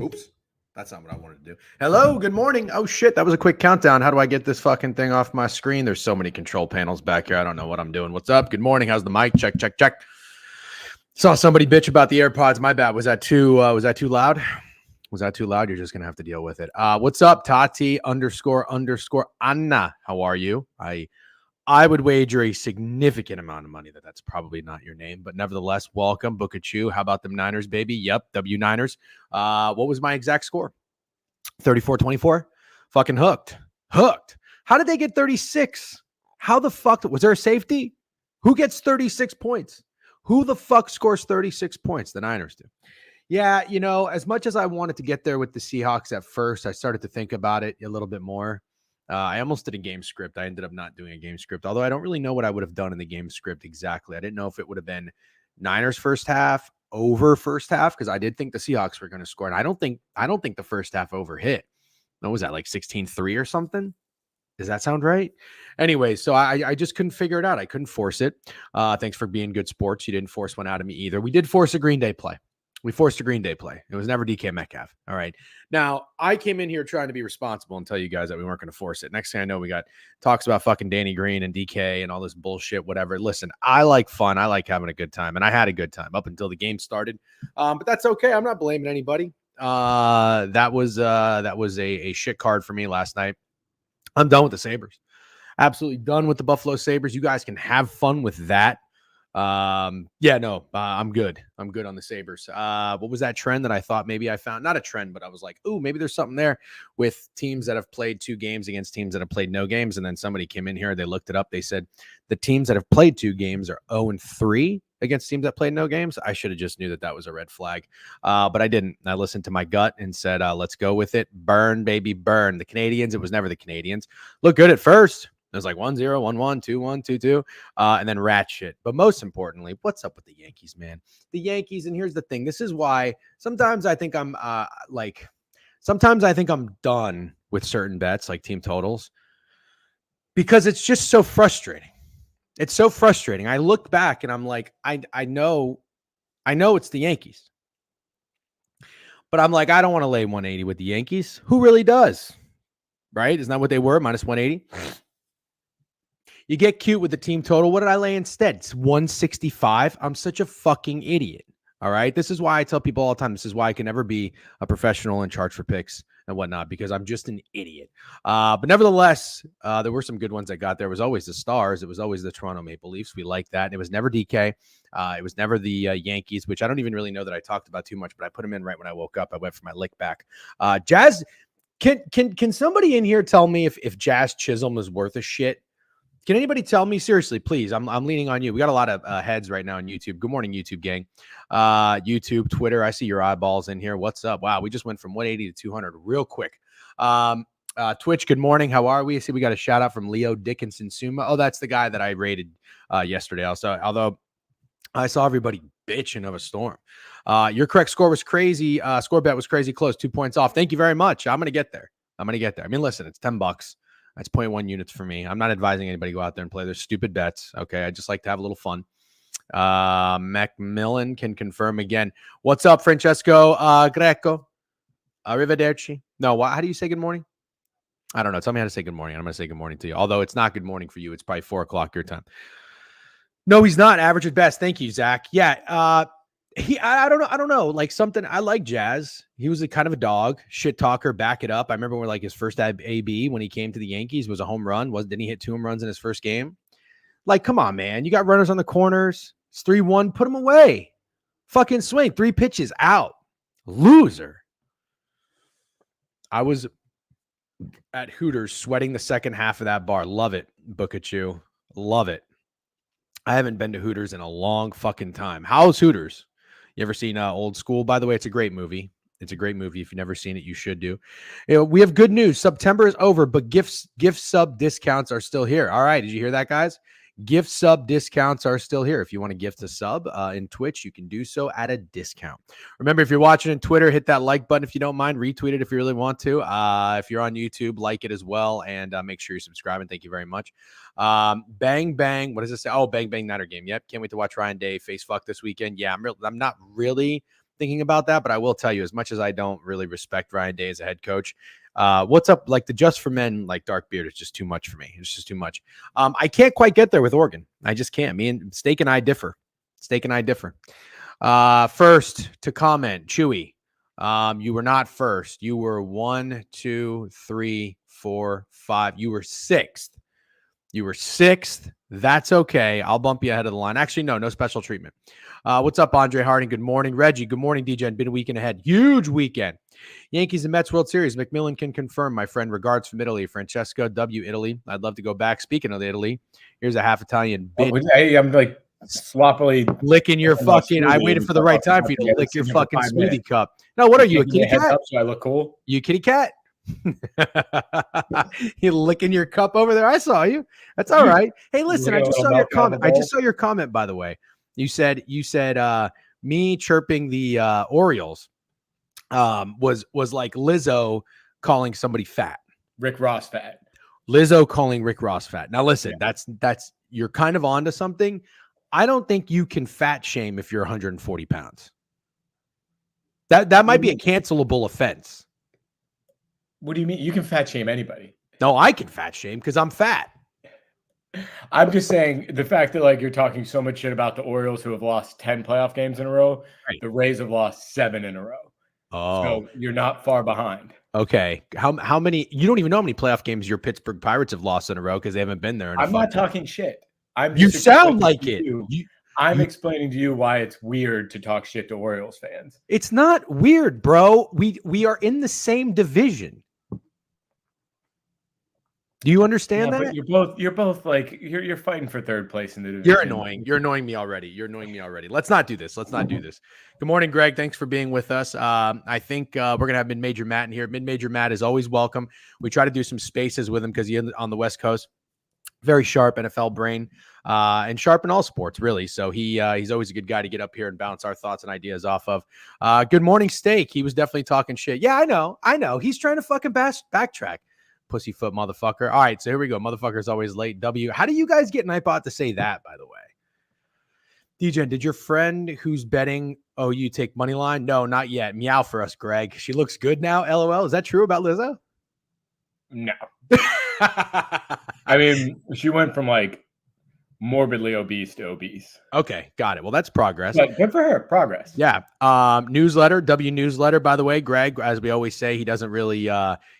Oops. That's not what I wanted to do. Hello, good morning. Oh, shit. That was a quick countdown. How do I get this fucking thing off my screen? There's so many control panels back here. I don't know what I'm doing. What's up? Good morning. How's the mic? Check, check, check. Saw somebody bitch about the AirPods. My bad. Was that too loud? Was that too loud? You're just going to have to deal with it. What's up, Tati __ Anna? How are you? I would wager a significant amount of money that that's probably not your name, but nevertheless, welcome. Book at you. How about them Niners, baby? Yep, W Niners. What was my exact score? 34-24. Fucking hooked. How did they get 36? How the fuck? Was there a safety? Who gets 36 points? Who the fuck scores 36 points? The Niners do. Yeah, as much as I wanted to get there with the Seahawks at first, I started to think about it a little bit more. I almost did a game script. I ended up not doing a game script, although I don't really know what I would have done in the game script exactly. I didn't know if it would have been Niners first half over first half, because I did think the Seahawks were going to score, and I don't think the first half over hit. What was that, like 16-3 or something? Does that sound right? Anyway, so I just couldn't figure it out. I couldn't force it. Thanks for being good sports. You didn't force one out of me either. We did force a Green Day play. We forced a Green Day play. It was never DK Metcalf. All right. Now, I came in here trying to be responsible and tell you guys that we weren't going to force it. Next thing I know, we got talks about fucking Danny Green and DK and all this bullshit, whatever. Listen, I like fun. I like having a good time, and I had a good time up until the game started. But that's okay. I'm not blaming anybody. That was a shit card for me last night. I'm done with the Sabres. Absolutely done with the Buffalo Sabres. You guys can have fun with that. I'm good. I'm good on the Sabres. What was that trend that I thought maybe I found? Not a trend, but I was like, ooh, maybe there's something there with teams that have played 2 games against teams that have played no games. And then somebody came in here, they looked it up. They said the teams that have played 2 games are 0-3 against teams that played no games. I should have just knew that was a red flag. But I didn't. I listened to my gut and said, let's go with it. Burn, baby, burn. The Canadians, it was never the Canadians. Look good at first. It was like 1-0, 1-1, 2-1, 2-2, and then rat shit. But most importantly, what's up with the Yankees, man? The Yankees, and here's the thing. This is why sometimes I think I'm done with certain bets, like team totals, because it's just so frustrating. It's so frustrating. I look back and I'm like, I know it's the Yankees, but I'm like, I don't want to lay 180 with the Yankees. Who really does? Right? Isn't that what they were? Minus 180. You get cute with the team total. What did I lay instead? It's 165. I'm such a fucking idiot. All right. This is why I tell people all the time. This is why I can never be a professional in charge for picks and whatnot, because I'm just an idiot. But nevertheless, there were some good ones that got there. It was always the Stars. It was always the Toronto Maple Leafs. We liked that. And it was never DK. It was never the Yankees, which I don't even really know that I talked about too much, but I put them in right when I woke up. I went for my lick back. Jazz. Can somebody in here tell me if Jazz Chisholm is worth a shit? Can anybody tell me? Seriously, please. I'm leaning on you. We got a lot of heads right now on YouTube. Good morning, YouTube gang. YouTube, Twitter. I see your eyeballs in here. What's up? Wow, we just went from 180 to 200 real quick. Twitch, good morning. How are we? I see we got a shout out from Leo Dickinson Suma. Oh, that's the guy that I rated yesterday. Also, although I saw everybody bitching of a storm. Your correct score was crazy. Score bet was crazy close. 2 points off. Thank you very much. I'm going to get there. I mean, listen, it's $10. That's 0.1 units for me. I'm not advising anybody to go out there and play their stupid bets. Okay. I just like to have a little fun. Macmillan can confirm again. What's up, Francesco Greco? Arrivederci. No, how do you say good morning? I don't know. Tell me how to say good morning. I'm going to say good morning to you. Although it's not good morning for you. It's probably 4:00 your time. No, he's not. Average at best. Thank you, Zach. Yeah. I don't know. Like something. I like Jazz. He was a kind of a dog, shit talker. Back it up. I remember when like his first AB when he came to the Yankees was a home run. Didn't he hit 2 home runs in his first game? Like, come on, man. You got runners on the corners. It's 3-1. Put them away. Fucking swing. 3 pitches out. Loser. I was at Hooters sweating the second half of that bar. Love it, Bukachu. Love it. I haven't been to Hooters in a long fucking time. How's Hooters? You ever seen Old School? By the way, it's a great movie. It's a great movie. If you've never seen it, you should do. We have good news. September is over, but gift sub discounts are still here. All right. Did you hear that, guys? Gift sub discounts are still here. If you want to gift a sub in Twitch, you can do so at a discount. Remember, if you're watching on Twitter, hit that like button if you don't mind. Retweet it if you really want to. If you're on YouTube, like it as well. And make sure you're subscribing. Thank you very much. Bang, bang. What does it say? Oh, bang, bang, Niner game. Yep. Can't wait to watch Ryan Day face fuck this weekend. Yeah, I'm not really thinking about that. But I will tell you, as much as I don't really respect Ryan Day as a head coach, what's up? Like the Just for Men, like dark beard is just too much for me. It's just too much. I can't quite get there with Oregon. I just can't. Me and Steak and I differ. First to comment, Chewy. You were not first. You were 1, 2, 3, 4, 5. You were sixth. That's okay. I'll bump you ahead of the line. Actually, no special treatment. What's up, Andre Harding? Good morning, Reggie. Good morning, DJ. Been a weekend ahead. Huge weekend. Yankees and Mets World Series. McMillan can confirm, my friend. Regards from Italy. Francesco W. Italy. I'd love to go back. Speaking of Italy, here's a half Italian. I'm like sloppily licking your fucking. I waited for the right time for you to lick your fucking smoothie cup. No, what are you, a kitty cat? So I look cool. You kitty cat? You licking your cup over there? I saw you. That's all right. Hey, listen, I just saw your comment. By the way. You said me chirping the Orioles was like Lizzo calling somebody fat. Rick Ross fat. Lizzo calling Rick Ross fat. Now listen, that's you're kind of onto something. I don't think you can fat shame if you're 140 pounds. That might be a cancelable offense. What do you mean? You can fat shame anybody. No, I can fat shame because I'm fat. I'm just saying the fact that like you're talking so much shit about the Orioles who have lost 10 playoff games in a row. Right. The Rays have lost 7 in a row. Oh, so you're not far behind. Okay. How many? You don't even know how many playoff games your Pittsburgh Pirates have lost in a row because they haven't been there. I'm not talking shit. You sound like it. I'm explaining to you why it's weird to talk shit to Orioles fans. It's not weird, bro. We are in the same division. Do you understand that? You're both like you're fighting for third place in the division. You're annoying. You're annoying me already. Let's not do this. Good morning, Greg. Thanks for being with us. I think we're gonna have MidMajorMatt in here. MidMajorMatt is always welcome. We try to do some spaces with him because he's on the West Coast. Very sharp NFL brain, and sharp in all sports, really. So he's always a good guy to get up here and bounce our thoughts and ideas off of. Good morning, Steak. He was definitely talking shit. Yeah, I know. He's trying to fucking backtrack. Pussyfoot motherfucker. All right, so here we go. Motherfucker's always late. W. How do you guys get Nightbot to say that, by the way? DJ, did your friend who's betting OU take money line? No, not yet. Meow for us, Greg. She looks good now. LOL. Is that true about Lizzo? No. I mean, she went from like morbidly obese to obese. Okay, got it. Well, that's progress. But good for her. Progress. Yeah. Newsletter, W newsletter, by the way. Greg, as we always say, he doesn't really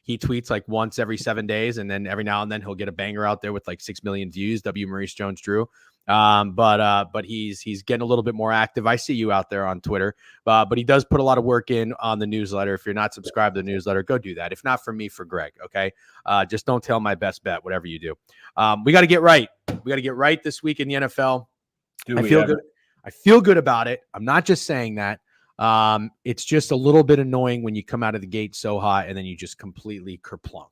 he tweets like once every 7 days, and then every now and then he'll get a banger out there with like 6 million views. W Maurice Jones Drew. But he's getting a little bit more active. I see you out there on Twitter, but he does put a lot of work in on the newsletter. If you're not subscribed to the newsletter, go do that. If not for me, for Greg. Okay. Just don't tell my best bet, whatever you do. We got to get right. We got to get right this week in the NFL. I feel good about it. I'm not just saying that. It's just a little bit annoying when you come out of the gate so hot and then you just completely kerplunk.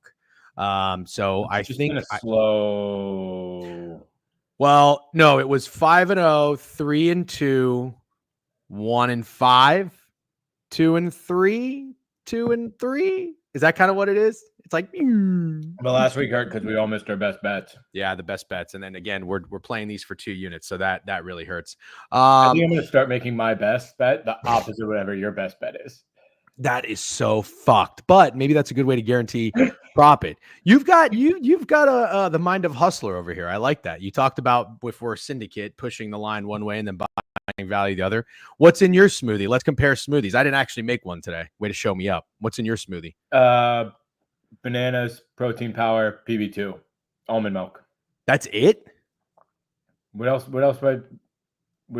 So I think slow. Well, no, it was 5-0, 3-2, 1-5, 2-3, 2-3. Is that kind of what it is? It's like, Well, last week hurt because we all missed our best bets. Yeah, the best bets, and then again, we're playing these for 2 units, so that really hurts. I think I'm going to start making my best bet the opposite of whatever your best bet is. That is so fucked, but maybe that's a good way to guarantee profit. You've got the mind of hustler over here. I like that. You talked about if we're a syndicate pushing the line one way and then buying value the other. What's in your smoothie? Let's compare smoothies. I didn't actually make one today. Way to show me up. What's in your smoothie? Bananas, protein powder, PB2, almond milk. That's it? What else? What are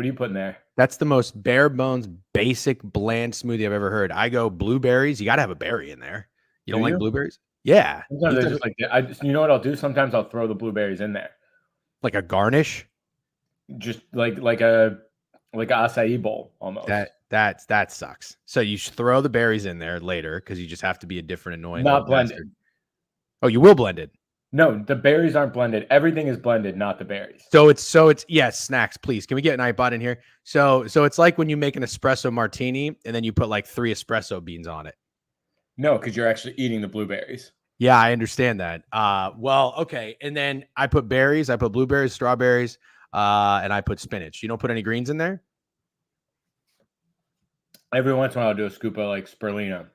you putting there? That's the most bare bones, basic, bland smoothie I've ever heard. I go blueberries. You got to have a berry in there. You don't like blueberries? Yeah. Sometimes just like you know what I'll do? Sometimes I'll throw the blueberries in there, like a garnish. Just like a acai bowl almost. That sucks. So you should throw the berries in there later because you just have to be a different annoying. Not blended. Bastard. Oh, you will blend it. No, the berries aren't blended. Everything is blended, not the berries. So it's yes, snacks, please. Can we get Nightbot in here? So it's like when you make an espresso martini and then you put like 3 espresso beans on it. No, because you're actually eating the blueberries. Yeah, I understand that. Well, okay. And then I put berries, I put blueberries, strawberries, and I put spinach. You don't put any greens in there? Every once in a while, I'll do a scoop of like spirulina.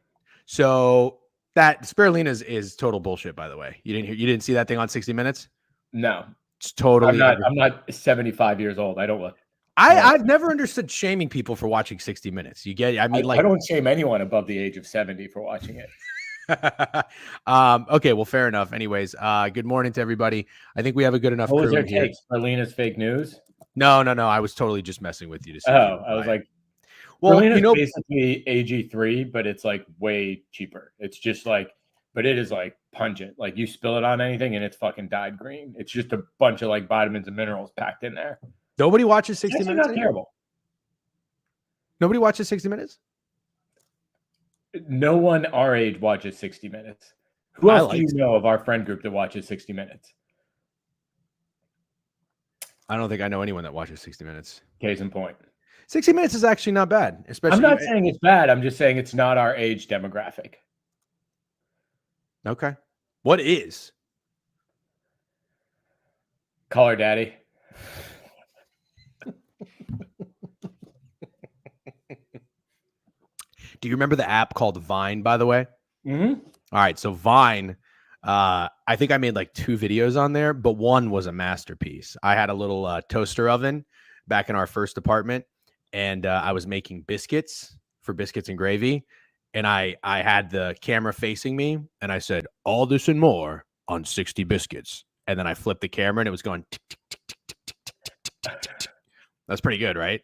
So that spirulina is total bullshit, by the way. You didn't see that thing on 60 Minutes? No, It's totally I'm not 75 years old. I don't look. I've never understood shaming people for watching 60 Minutes. You get, I mean, I don't shame anyone above the age of 70 for watching it. Okay, well, fair enough. Anyways, good morning to everybody. I think we have a good enough What was crew their in here. take? Spirulina's fake news? No. I was totally just messing with you to see. Oh, I was like, well, Spirulina's basically AG3, but it's like way cheaper. It's just like, but it is like pungent. Like you spill it on anything and it's fucking dyed green. It's just a bunch of like vitamins and minerals packed in there. Nobody watches 60 Minutes. Not terrible. Nobody watches 60 Minutes. No one our age watches 60 Minutes. Who else do you know of our friend group that watches 60 Minutes? I don't think I know anyone that watches 60 Minutes. Case in point. 60 Minutes is actually not bad. Especially, I'm not saying it's bad. I'm just saying it's not our age demographic. Okay. What is? Call her daddy. Do you remember the app called Vine, by the way? Mm-hmm. All right. So Vine, I think I made like 2 videos on there, but one was a masterpiece. I had a little toaster oven back in our first apartment, and I was making biscuits for biscuits and gravy. And I had the camera facing me, and I said, all this and more on 60 biscuits. And then I flipped the camera, and it was going tick, tick, tick, tick, tick, tick, tick, tick, tick, tick. That's pretty good, right?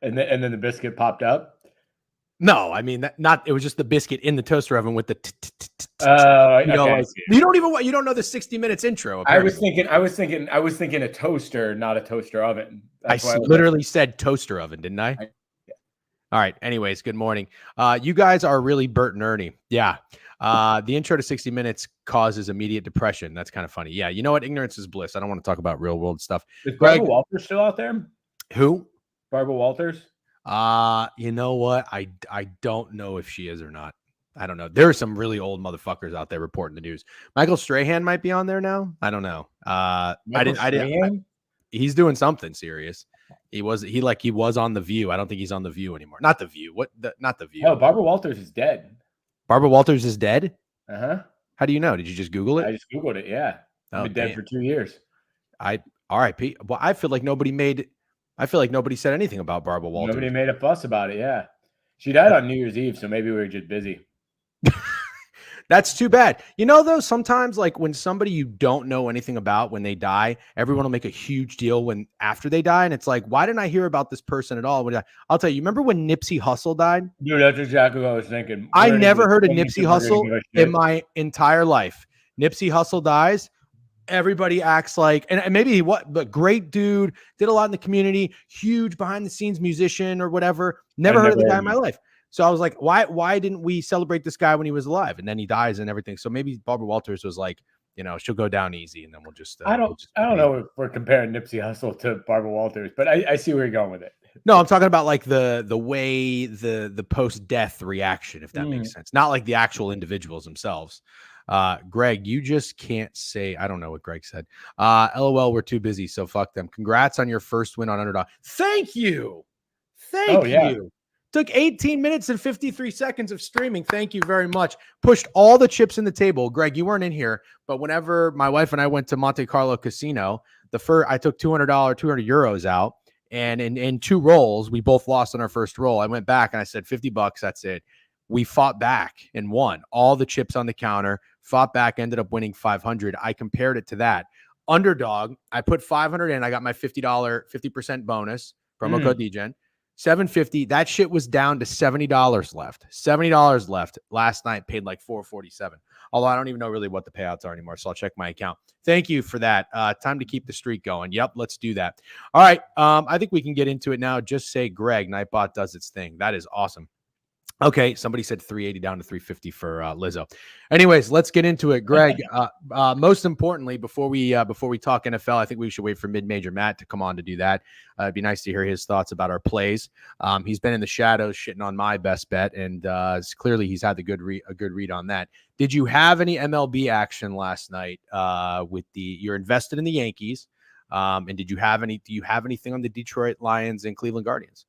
And then the biscuit popped up. No, I mean it was just the biscuit in the toaster oven with the. You don't know the 60 Minutes intro. Apparently. I was thinking a toaster, not a toaster oven. I literally said toaster oven, didn't I? All right. Anyways, good morning. You guys are really Bert and Ernie. Yeah. The intro to 60 Minutes causes immediate depression. That's kind of funny. Yeah. You know what? Ignorance is bliss. I don't want to talk about real world stuff. Is Barbara Walters still out there? Who? Barbara Walters. You know what? I don't know if she is or not. I don't know. There are some really old motherfuckers out there reporting the news. Michael Strahan might be on there now. I don't know. He's doing something serious. He was on The View. I don't think he's on The View anymore. Not The View. Not The View. No, Barbara Walters is dead. Barbara Walters is dead? Uh-huh. How do you know? Did you just Google it? I just Googled it, yeah. Been dead for 2 years. R.I.P. Well, I feel like nobody said anything about Barbara Walters. Nobody made a fuss about it, yeah. She died on New Year's Eve, so maybe we were just busy. That's too bad. You know, though, sometimes like when somebody you don't know anything about, when they die, everyone will make a huge deal after they die. And it's like, why didn't I hear about this person at all? I'll tell you, remember when Nipsey Hussle died? Dude, that's exactly what I was thinking. I never heard of Nipsey Hussle in my entire life. Nipsey Hussle dies. Everybody acts like, and maybe but great dude, did a lot in the community, huge behind the scenes musician or whatever. Never heard of the guy in my life. So I was like, why didn't we celebrate this guy when he was alive? And then he dies and everything. So maybe Barbara Walters was like, she'll go down easy and then we'll just. I don't know if we're comparing Nipsey Hussle to Barbara Walters, but I see where you're going with it. No, I'm talking about like the way the post-death reaction, if that makes sense. Not like the actual individuals themselves. Greg, you just can't say. I don't know what Greg said. LOL, we're too busy, so fuck them. Congrats on your first win on Underdog. Thank you. Thank you. Took 18 minutes and 53 seconds of streaming. Thank you very much. Pushed all the chips in the table. Greg, you weren't in here, but whenever my wife and I went to Monte Carlo Casino, I took €200 euros out, and in 2 rolls, we both lost on our first roll. I went back and I said $50. That's it. We fought back and won all the chips on the counter, fought back, ended up winning 500. I compared it to that. Underdog, I put 500 in. I got my $50, 50% bonus, promo code DGen. $750. That shit was down to $70 left. $70 left. Last night paid like $447. Although I don't even know really what the payouts are anymore. So I'll check my account. Thank you for that. Time to keep the streak going. Yep, let's do that. All right. I think we can get into it now. Just say Greg, Nightbot does its thing. That is awesome. Okay, somebody said 380 down to 350 for Lizzo. Anyways, let's get into it. Greg, most importantly, before we talk NFL, I think we should wait for MidMajorMatt to come on to do that. It'd be nice to hear his thoughts about our plays. He's been in the shadows shitting on my best bet, and clearly he's had a good read on that. Did you have any MLB action last night you're invested in the Yankees? And do you have anything on the Detroit Lions and Cleveland Guardians?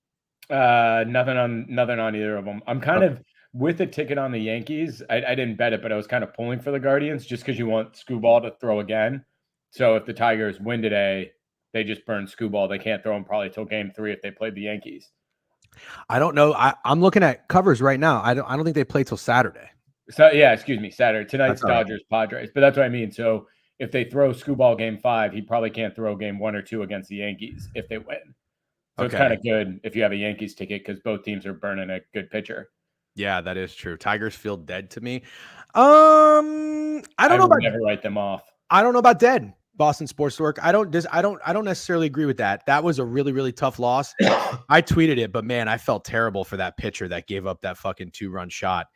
Nothing on either of them. I'm kind of with a ticket on the Yankees. I didn't bet it, but I was kind of pulling for the Guardians just because you want Scooball to throw again. So if the Tigers win today, they just burn Scooball. They can't throw him probably till Game 3 if they played the Yankees. I don't know. I'm looking at covers right now. I don't think they play till Saturday. So yeah, excuse me, Saturday. Tonight's That's all right. Dodgers Padres, but that's what I mean. So if they throw Scooball Game 5, he probably can't throw Game 1 or 2 against the Yankees if they win. So it's kind of good if you have a Yankees ticket because both teams are burning a good pitcher. Yeah, that is true. Tigers feel dead to me. I don't know about never write them off. I don't know about dead. Boston Sports Network. I don't necessarily agree with that. That was a really, really tough loss. I tweeted it, but man, I felt terrible for that pitcher that gave up that fucking 2-run shot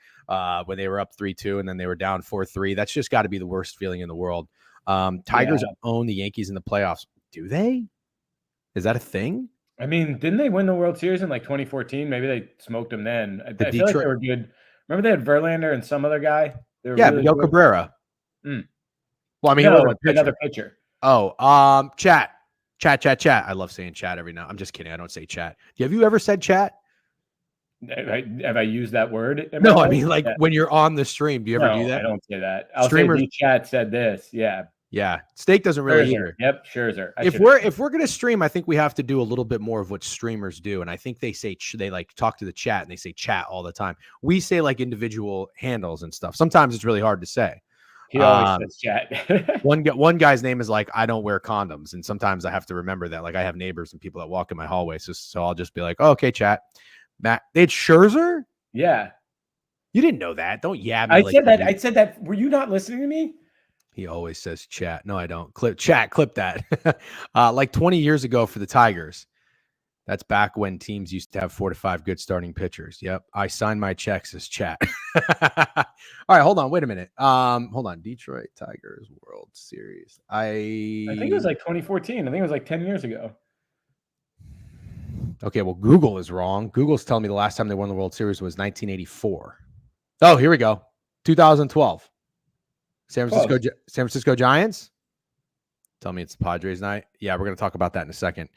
when they were up 3-2 and then they were down 4-3. That's just got to be the worst feeling in the world. Tigers own the Yankees in the playoffs. Do they? Is that a thing? I mean, didn't they win the World Series in like 2014? Maybe they smoked them then. I feel like they were good. Remember they had Verlander and some other guy? Miguel Cabrera. Well, I mean, he wasn't another pitcher. Oh, chat. I love saying chat every now. I'm just kidding. I don't say chat. Have you ever said chat? Have I used that word? No, I mean like when you're on the stream. Do you ever do that? I don't say that. Streamers, say the chat said this. Yeah. Steak doesn't really either. Yep, Scherzer. If we're gonna stream, I think we have to do a little bit more of what streamers do, and I think they say they like talk to the chat and they say chat all the time. We say like individual handles and stuff. Sometimes it's really hard to say. He always says chat. one guy's name is like I don't wear condoms, and sometimes I have to remember that. Like I have neighbors and people that walk in my hallway, so I'll just be like, oh, okay, chat. Matt, they had Scherzer. Yeah, you didn't know that, don't? Yeah, I said that. I said that. Were you not listening to me? He always says chat. No, I don't. Clip that. Like 20 years ago for the Tigers. That's back when teams used to have 4 to 5 good starting pitchers. Yep. I signed my checks as chat. All right, hold on. Wait a minute. Hold on. Detroit Tigers World Series. I think it was like 2014. I think it was like 10 years ago. Okay, well, Google is wrong. Google's telling me the last time they won the World Series was 1984. Oh, here we go. 2012. San Francisco Giants. Tell me it's the Padres night. Yeah, we're going to talk about that in a second.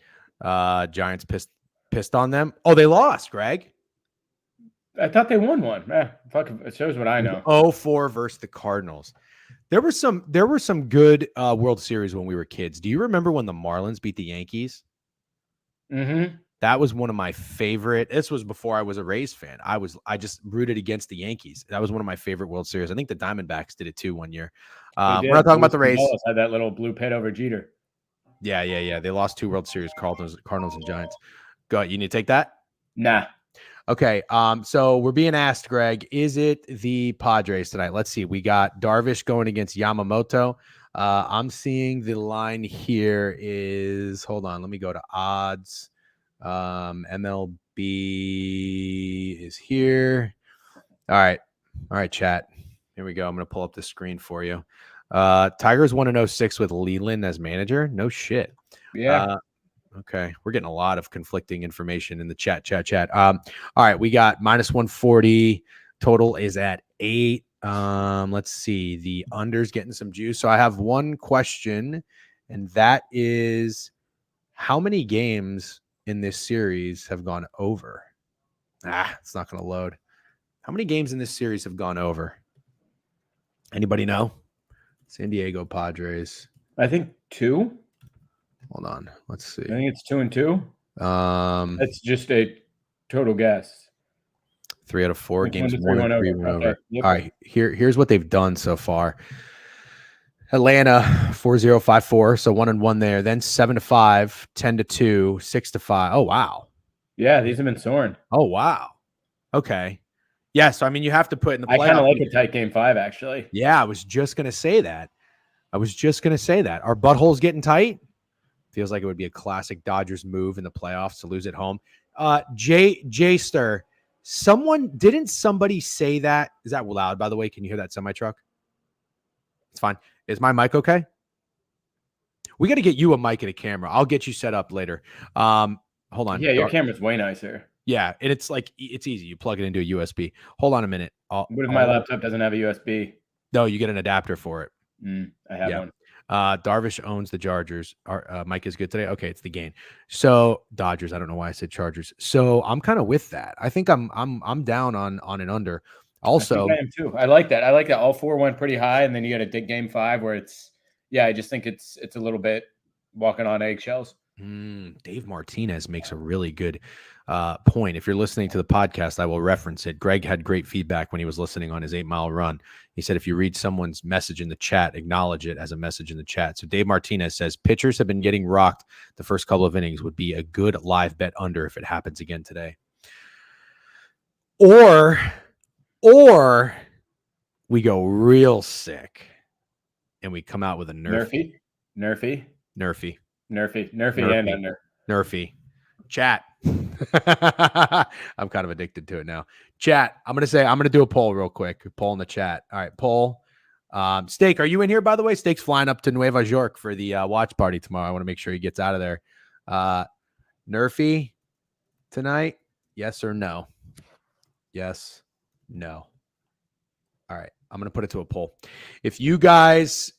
Giants pissed on them. Oh, they lost, Greg. I thought they won one. Fuck, it shows what I know. 0-4 versus the Cardinals. There were some good World Series when we were kids. Do you remember when the Marlins beat the Yankees? Mm-hmm. That was one of my favorite. This was before I was a Rays fan. I just rooted against the Yankees. That was one of my favorite World Series. I think the Diamondbacks did it too one year. We're not talking about the Rays. Had that little blue pit over Jeter. Yeah. They lost 2 World Series, Cardinals and Giants. Go ahead. You need to take that? Nah. Okay. So we're being asked, Greg, is it the Padres tonight? Let's see. We got Darvish going against Yamamoto. I'm seeing the line here is, hold on, let me go to odds. MLB is here. All right, chat. Here we go. I'm going to pull up the screen for you. Tigers 1-6 with Leland as manager. No shit. Yeah. Okay. We're getting a lot of conflicting information in the chat. All right. We got -140. Total is at 8. Let's see. The under's getting some juice. So I have one question, and that is how many games in this series have gone over? It's not going to load. How many games in this series have gone over? Anybody know? San Diego Padres. I think 2. Hold on. Let's see. I think it's 2 and 2. That's just a total guess. 3 out of 4 games. 1 and 3 went over. Yep. All right. Here's what they've done so far. Atlanta 4-0-5-4, so 1-1 there. Then 7-5, 10-2, 6-5. Oh wow. Yeah, these have been soaring. Oh wow. Okay. Yeah, so I mean, you have to put in the playoff. I kind of like a tight game 5, actually. Yeah, I was just gonna say that. Our buttholes getting tight. Feels like it would be a classic Dodgers move in the playoffs to lose at home. J-Ster, somebody say that? Is that loud, by the way? Can you hear that semi-truck? It's fine. Is my mic okay? We got to get you a mic and a camera. I'll get you set up later. Hold on. Yeah, your camera's way nicer. Yeah, and it's easy. You plug it into a USB. Hold on a minute. What if my laptop doesn't have a USB? No, you get an adapter for it. I have one. Darvish owns the Chargers. Mike is good today. Okay, it's the gain. So Dodgers. I don't know why I said Chargers. So I'm kind of with that. I think I'm down on an under. Also, I am too. I like that. I like that. All four went pretty high, and then you got a game 5 where it's I just think it's a little bit walking on eggshells. Dave Martinez makes a really good point. If you're listening to the podcast, I will reference it. Greg had great feedback when he was listening on his 8-mile run. He said, if you read someone's message in the chat, acknowledge it as a message in the chat. So Dave Martinez says, pitchers have been getting rocked the first couple of innings, would be a good live bet under if it happens again today. Or we go real sick and we come out with a Nerfy and under. Nerfy. Chat. I'm kind of addicted to it now. Chat. I'm going to do a poll real quick. Poll in the chat. All right. Poll. Steak, are you in here, by the way? Steak's flying up to Nueva York for the watch party tomorrow. I want to make sure he gets out of there. Nerfy tonight? Yes or no? Yes. No. All right. I'm going to put it to a poll. If you guys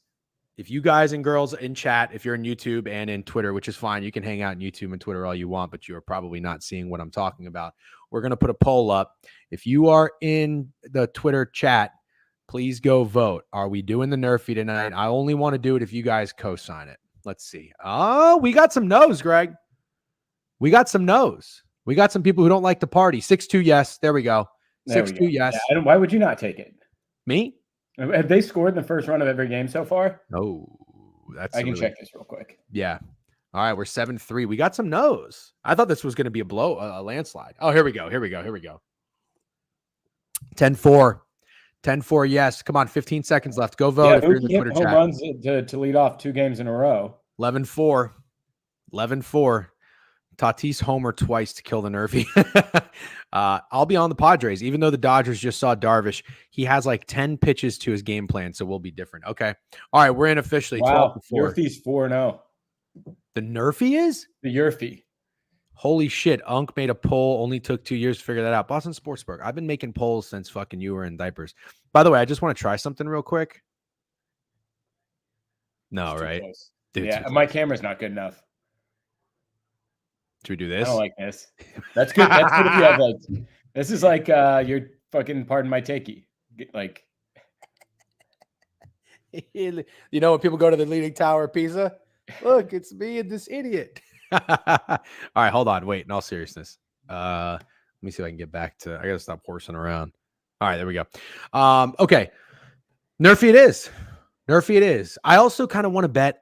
and girls in chat, if you're in YouTube and in Twitter, which is fine, you can hang out in YouTube and Twitter all you want, but you are probably not seeing what I'm talking about. We're going to put a poll up. If you are in the Twitter chat, please go vote. Are we doing the Nerfy tonight? I only want to do it if you guys co-sign it. Let's see. Oh, we got some no's, Greg. We got some no's. We got some people who don't like the party. 6-2, yes. There we go. 6-2, yes. Yeah, why would you not take it? Me? Have they scored in the first run of every game so far? Oh, I can check this real quick. Yeah. All right, we're 7-3. We got some no's. I thought this was going to be a landslide. Oh, here we go. 10-4. 10-4, yes. Come on, 15 seconds left. Go vote if you're in the Twitter chat. Runs to lead off 2 games in a row. 11-4. 11-4. Tatis homer twice to kill the Nerfy. I'll be on the Padres. Even though the Dodgers just saw Darvish, he has like 10 pitches to his game plan, so we'll be different. Okay. All right, we're in officially. Wow. Nerfy's 4-0. The Nerfy is? The Yerfy. Holy shit. Unk made a poll. Only took 2 years to figure that out. Boston Sportsbook. I've been making polls since fucking you were in diapers. By the way, I just want to try something real quick. No, right? Dude, yeah, my camera's not good enough. Should we do this? I don't like this. That's good. That's good if you have like. This is like your fucking pardon my takey. Like, you know when people go to the Leaning Tower of Pisa? Look, it's me and this idiot. All right, hold on. Wait, in all seriousness. Let me see if I can get back to. I gotta stop horsing around. All right, there we go. Okay, Nerfy it is. Nerfy it is. I also kind of want to bet.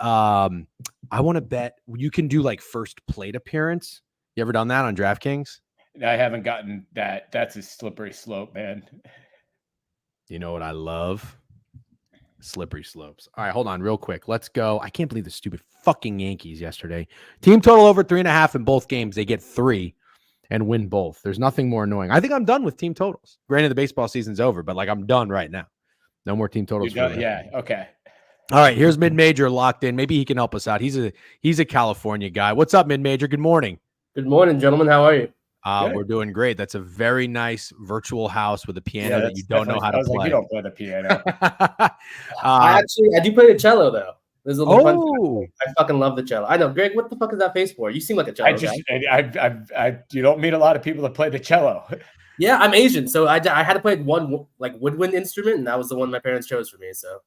I want to bet you can do like first plate appearance. You ever done that on DraftKings? I haven't gotten that. That's a slippery slope, man. You know what I love? Slippery slopes. All right, hold on real quick. Let's go. I can't believe the stupid fucking Yankees yesterday. Team total over 3.5 in both games. They get 3 and win both. There's nothing more annoying. I think I'm done with team totals. Granted, the baseball season's over, but like I'm done right now. No more team totals. Yeah. Okay. All right. Here's Mid-Major locked in. Maybe he can help us out. He's a California guy. What's up, Mid-Major? Good morning. Good morning, gentlemen. How are you? We're doing great. That's a very nice virtual house with a piano that you don't know how to play. Like, you don't play the piano. I do play the cello though. There's a little fun. I fucking love the cello. I know, Greg. What the fuck is that face for? You seem like a cello guy. You don't meet a lot of people that play the cello. Yeah, I'm Asian, so I had to play one like woodwind instrument, and that was the one my parents chose for me. So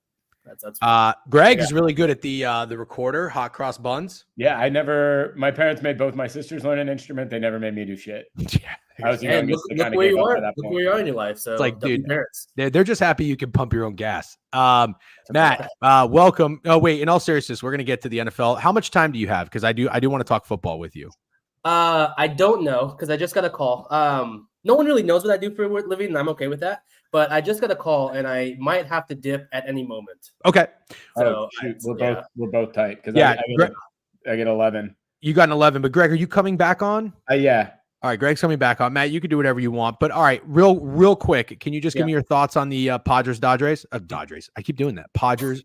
that's. Greg is really good at the recorder, hot cross buns. Yeah, my parents made both my sisters learn an instrument. They never made me do shit. Yeah. I was look where you are. Look where you are in your life. So it's like, dude, they're just happy you can pump your own gas. Matt, welcome. Oh, wait. In all seriousness, we're gonna get to the NFL. How much time do you have? Because I do want to talk football with you. I don't know because I just got a call. No one really knows what I do for a living, and I'm okay with that. But I just got a call, and I might have to dip at any moment. Okay. So we're both tight because I get 11. You got an 11, but Greg, are you coming back on? Yeah. All right, Greg's coming back on. Matt, you can do whatever you want. But all right, real quick, can you just give me your thoughts on the Padres, Dodgers? Dodgers. I keep doing that. Padres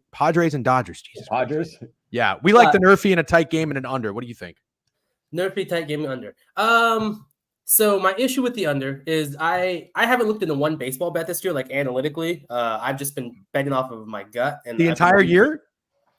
and Dodgers. Jesus. Padres? Christ. Yeah, we like the Nerfy in a tight game and an under. What do you think? Nerfy tight game and under. So my issue with the under is I haven't looked into one baseball bet this year, like analytically. I've just been betting off of my gut. And the entire year?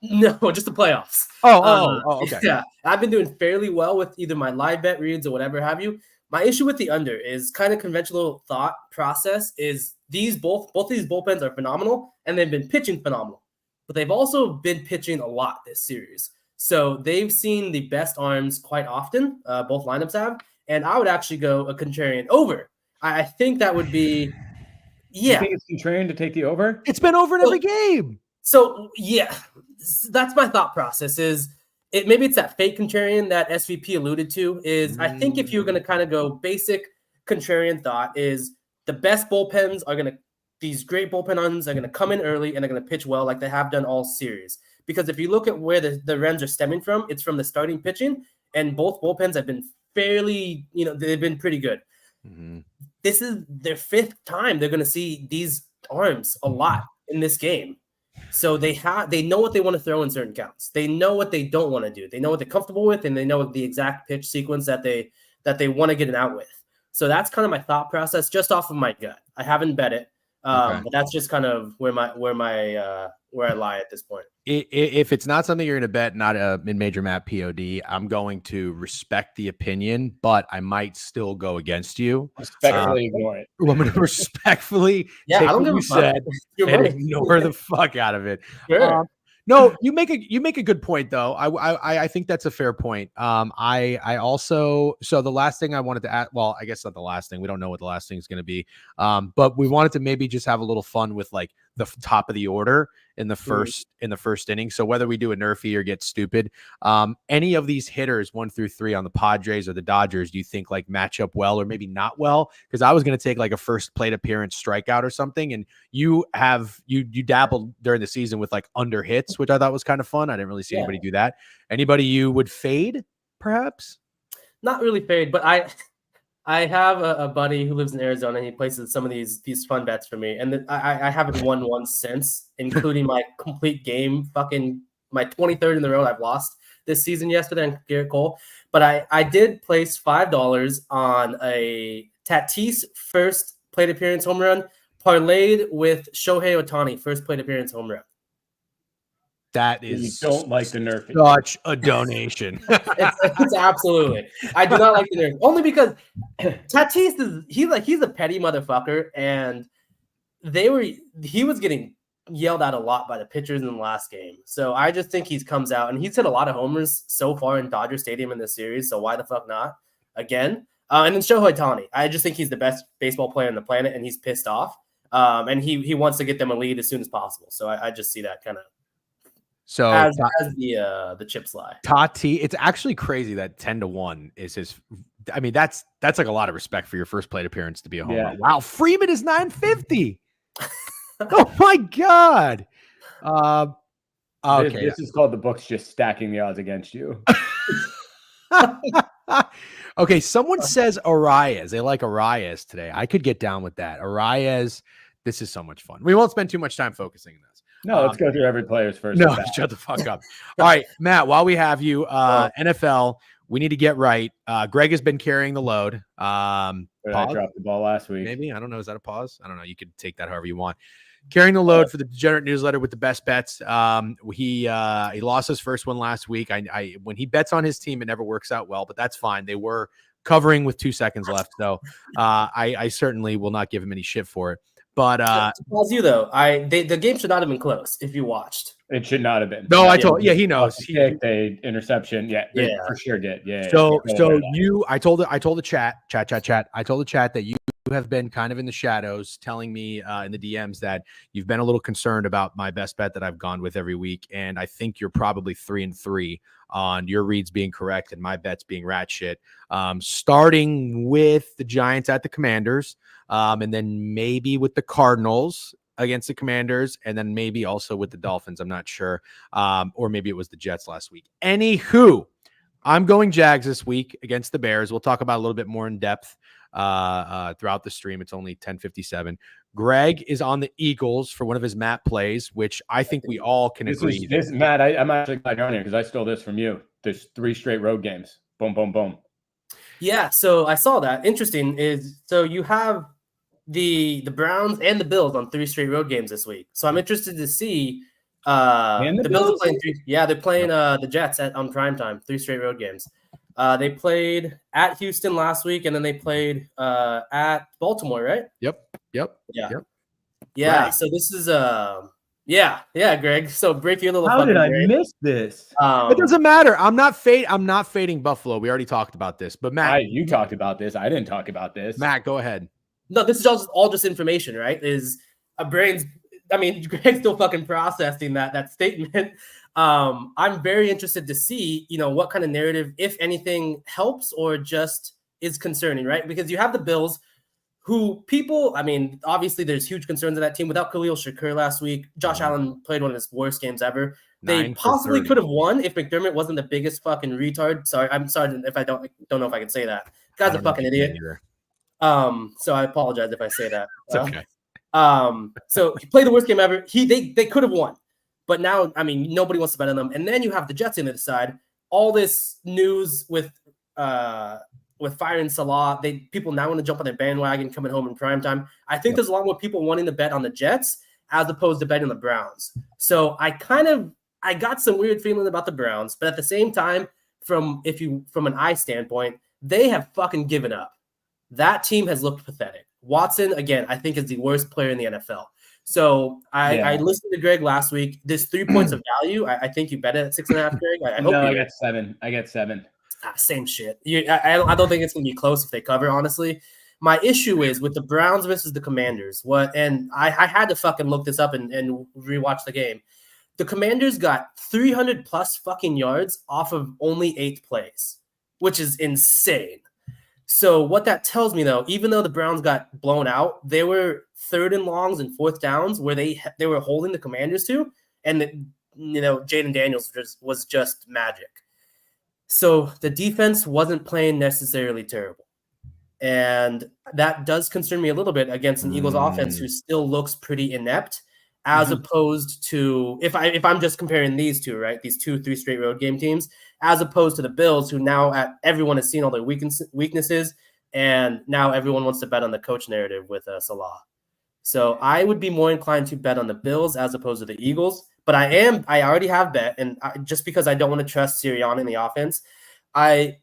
No, just the playoffs. Okay. Yeah, I've been doing fairly well with either my live bet reads or whatever have you. My issue with the under is kind of conventional thought process is both of these bullpens are phenomenal and they've been pitching phenomenal, but they've also been pitching a lot this series. So they've seen the best arms quite often. Both lineups have, and I would actually go a contrarian over. I think that would be, You yeah. think it's contrarian to take the over? It's been over in every game. So yeah, that's my thought process. Maybe it's that fake contrarian that SVP alluded to. I think if you're going to kind of go basic contrarian thought, is the best bullpens are going to, these great bullpen arms are going to come in early and they're going to pitch well like they have done all series. Because if you look at where the runs are stemming from, it's from the starting pitching, and both bullpens have been fairly, they've been pretty good. Mm-hmm. This is their 5th time they're going to see these arms a lot in this game. So they know what they want to throw in certain counts. They know what they don't want to do. They know what they're comfortable with, and they know the exact pitch sequence that they want to get it out with. So that's kind of my thought process, just off of my gut. I haven't bet it, but that's just kind of where I lie at this point. If it's not something you're going to bet, not a MidMajorMatt POD, I'm going to respect the opinion, but I might still go against you. Respectfully ignore it. I'm going to respectfully take what you said and ignore the fuck out of it. Sure. No, you make a good point though. I think that's a fair point. I also, so the last thing I wanted to add, well, I guess not the last thing. We don't know what the last thing is going to be. But we wanted to maybe just have a little fun with like the top of the order in the first inning. So whether we do a nerfy or get stupid, any of these hitters 1 through 3 on the Padres or the Dodgers, do you think like match up well or maybe not well? Because I was going to take like a first plate appearance strikeout or something, and you dabbled during the season with like under hits, which I thought was kind of fun. I didn't really see anybody do that. Anybody you would fade, perhaps? Not really fade, but I have a buddy who lives in Arizona, and he places some of these fun bets for me. And I haven't won one since, including my complete game, my 23rd in the row I've lost this season yesterday on Garrett Cole. But I did place $5 on a Tatis first plate appearance home run, parlayed with Shohei Ohtani first plate appearance home run. That is, you don't like the nerfing. Such a donation. it's absolutely. I do not like the nerf, only because Tatis he's a petty motherfucker, and he was getting yelled at a lot by the pitchers in the last game. So I just think he comes out, and he's hit a lot of homers so far in Dodger Stadium in this series. So why the fuck not again? And then Shohei Ohtani. I just think he's the best baseball player on the planet, and he's pissed off. And he wants to get them a lead as soon as possible. So I just see that kind of. So as the chips lie. Tati, it's actually crazy that 10-1 is his. I mean, that's like a lot of respect for your first plate appearance to be a home run. Wow, Freeman is 950. Oh my god. Okay, this is called the books just stacking the odds against you. Okay, someone says Arias. They like Arias today. I could get down with that. Arias. This is so much fun. We won't spend too much time focusing on this. No, let's go through every player's first. No, shut the fuck up. All right, Matt, while we have you, NFL, we need to get right. Greg has been carrying the load. I dropped the ball last week. Maybe. I don't know. Is that a pause? I don't know. You could take that however you want. Carrying the load for the Degenerate newsletter with the best bets. He lost his first one last week. When he bets on his team, it never works out well, but that's fine. They were covering with 2 seconds left. So I certainly will not give him any shit for it. But to pause you though, the game should not have been close if you watched. It should not have been. No, he knows. They interception. Yeah, for sure did. Yeah. So I told the chat. I told the chat that you have been kind of in the shadows, telling me in the DMs that you've been a little concerned about my best bet that I've gone with every week, and I think you're probably 3-3 on your reads being correct and my bets being rat shit. Starting with the Giants at the Commanders, and then maybe with the Cardinals against the Commanders, and then maybe also with the Dolphins. I'm not sure. Or maybe it was the Jets last week. Anywho, I'm going Jags this week against the Bears. We'll talk about a little bit more in depth throughout the stream. It's only 10:57. Greg is on the Eagles for one of his Matt plays, which I think we all can agree. Matt, I'm actually glad you're on here because I stole this from you. There's 3 straight road games. Boom, boom, boom. Yeah, so I saw that. Interesting so you have the Browns and the Bills on 3 straight road games this week. So I'm interested to see And the The Bills are Bills? playing they're playing the Jets on primetime, 3 straight road games. They played at Houston last week, and then they played at Baltimore, right? Yep. Yeah. Yep. Yeah. Right. So this is yeah, Greg. So break your little How fucking did I brain. miss this? It doesn't matter. I'm not fading Buffalo. We already talked about this. But Matt, You talked about this. I didn't talk about this. Matt, go ahead. No, this is all just information, right? Is a brain's. I mean, Greg's still fucking processing that statement. I'm very interested to see, what kind of narrative, if anything, helps or just is concerning, right? Because you have the Bills, who people, I mean, obviously there's huge concerns in that team. Without Khalil Shakur last week, Josh Allen played one of his worst games ever. They 9 for possibly 30. could have won if McDermott wasn't the biggest fucking retard. Sorry, I'm sorry if I don't know if I can say that. Guy's a fucking idiot. So I apologize if I say that. It's okay. So he played the worst game ever. They could have won, but now, I mean, nobody wants to bet on them. And then you have the Jets on the other side. All this news with firing Salah, people now want to jump on their bandwagon coming home in prime time. I think there's a lot more people wanting to bet on the Jets as opposed to betting the Browns. So I got some weird feeling about the Browns, but at the same time, from an eye standpoint, they have fucking given up. That team has looked pathetic. Watson, again, I think is the worst player in the NFL. So I listened to Greg last week. There's 3 points of value. I think you bet it at 6.5, Greg. I hope I got 7. Same shit. I don't think it's going to be close if they cover, honestly. My issue is with the Browns versus the Commanders. And I had to fucking look this up and rewatch the game. The Commanders got 300 plus fucking yards off of only 8 plays, which is insane. So what that tells me, though, even though the Browns got blown out, they were 3rd and longs and 4th downs where they were holding the Commanders to, and Jaden Daniels was just magic. So the defense wasn't playing necessarily terrible, and that does concern me a little bit against an Eagles offense who still looks pretty inept, as opposed to if I'm just comparing these two, right? These 3 straight road game teams, as opposed to the Bills, who now everyone has seen all their weaknesses, and now everyone wants to bet on the coach narrative with Salah. So I would be more inclined to bet on the Bills as opposed to the Eagles. But I already have bet, and just because I don't want to trust Sirianni in the offense, I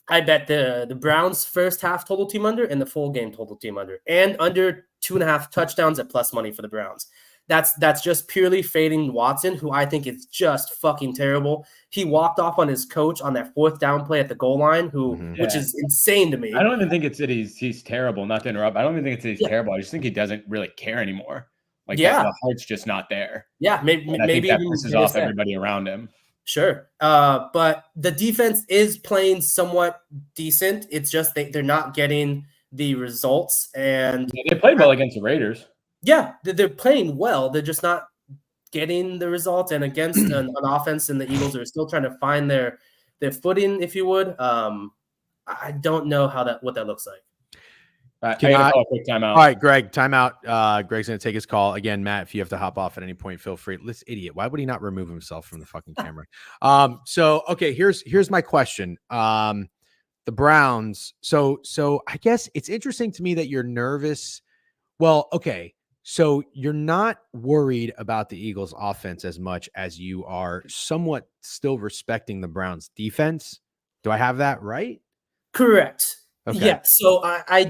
bet the Browns first half total team under and the full game total team under, and under 2.5 touchdowns at plus money for the Browns. That's just purely fading Watson, who I think is just fucking terrible. He walked off on his coach on that 4th down play at the goal line, which is insane to me. I don't even think it's that he's terrible. Not to interrupt. I don't even think it's that he's terrible. I just think he doesn't really care anymore. The heart's just not there. Yeah, maybe that pisses off everybody around him. Sure. But the defense is playing somewhat decent. It's just they're not getting the results. And they played well against the Raiders. Yeah, they're playing well. They're just not getting the results. And against an offense and the Eagles are still trying to find their footing, if you would. I don't know what that looks like. I gotta call a quick timeout. All right, Greg, timeout. Greg's going to take his call. Again, Matt, if you have to hop off at any point, feel free. This idiot, why would he not remove himself from the fucking camera? So, okay, here's my question. The Browns. So I guess it's interesting to me that you're nervous. Well, okay. So you're not worried about the Eagles offense as much as you are somewhat still respecting the Browns defense. Do I have that right? Correct. Okay. Yeah. So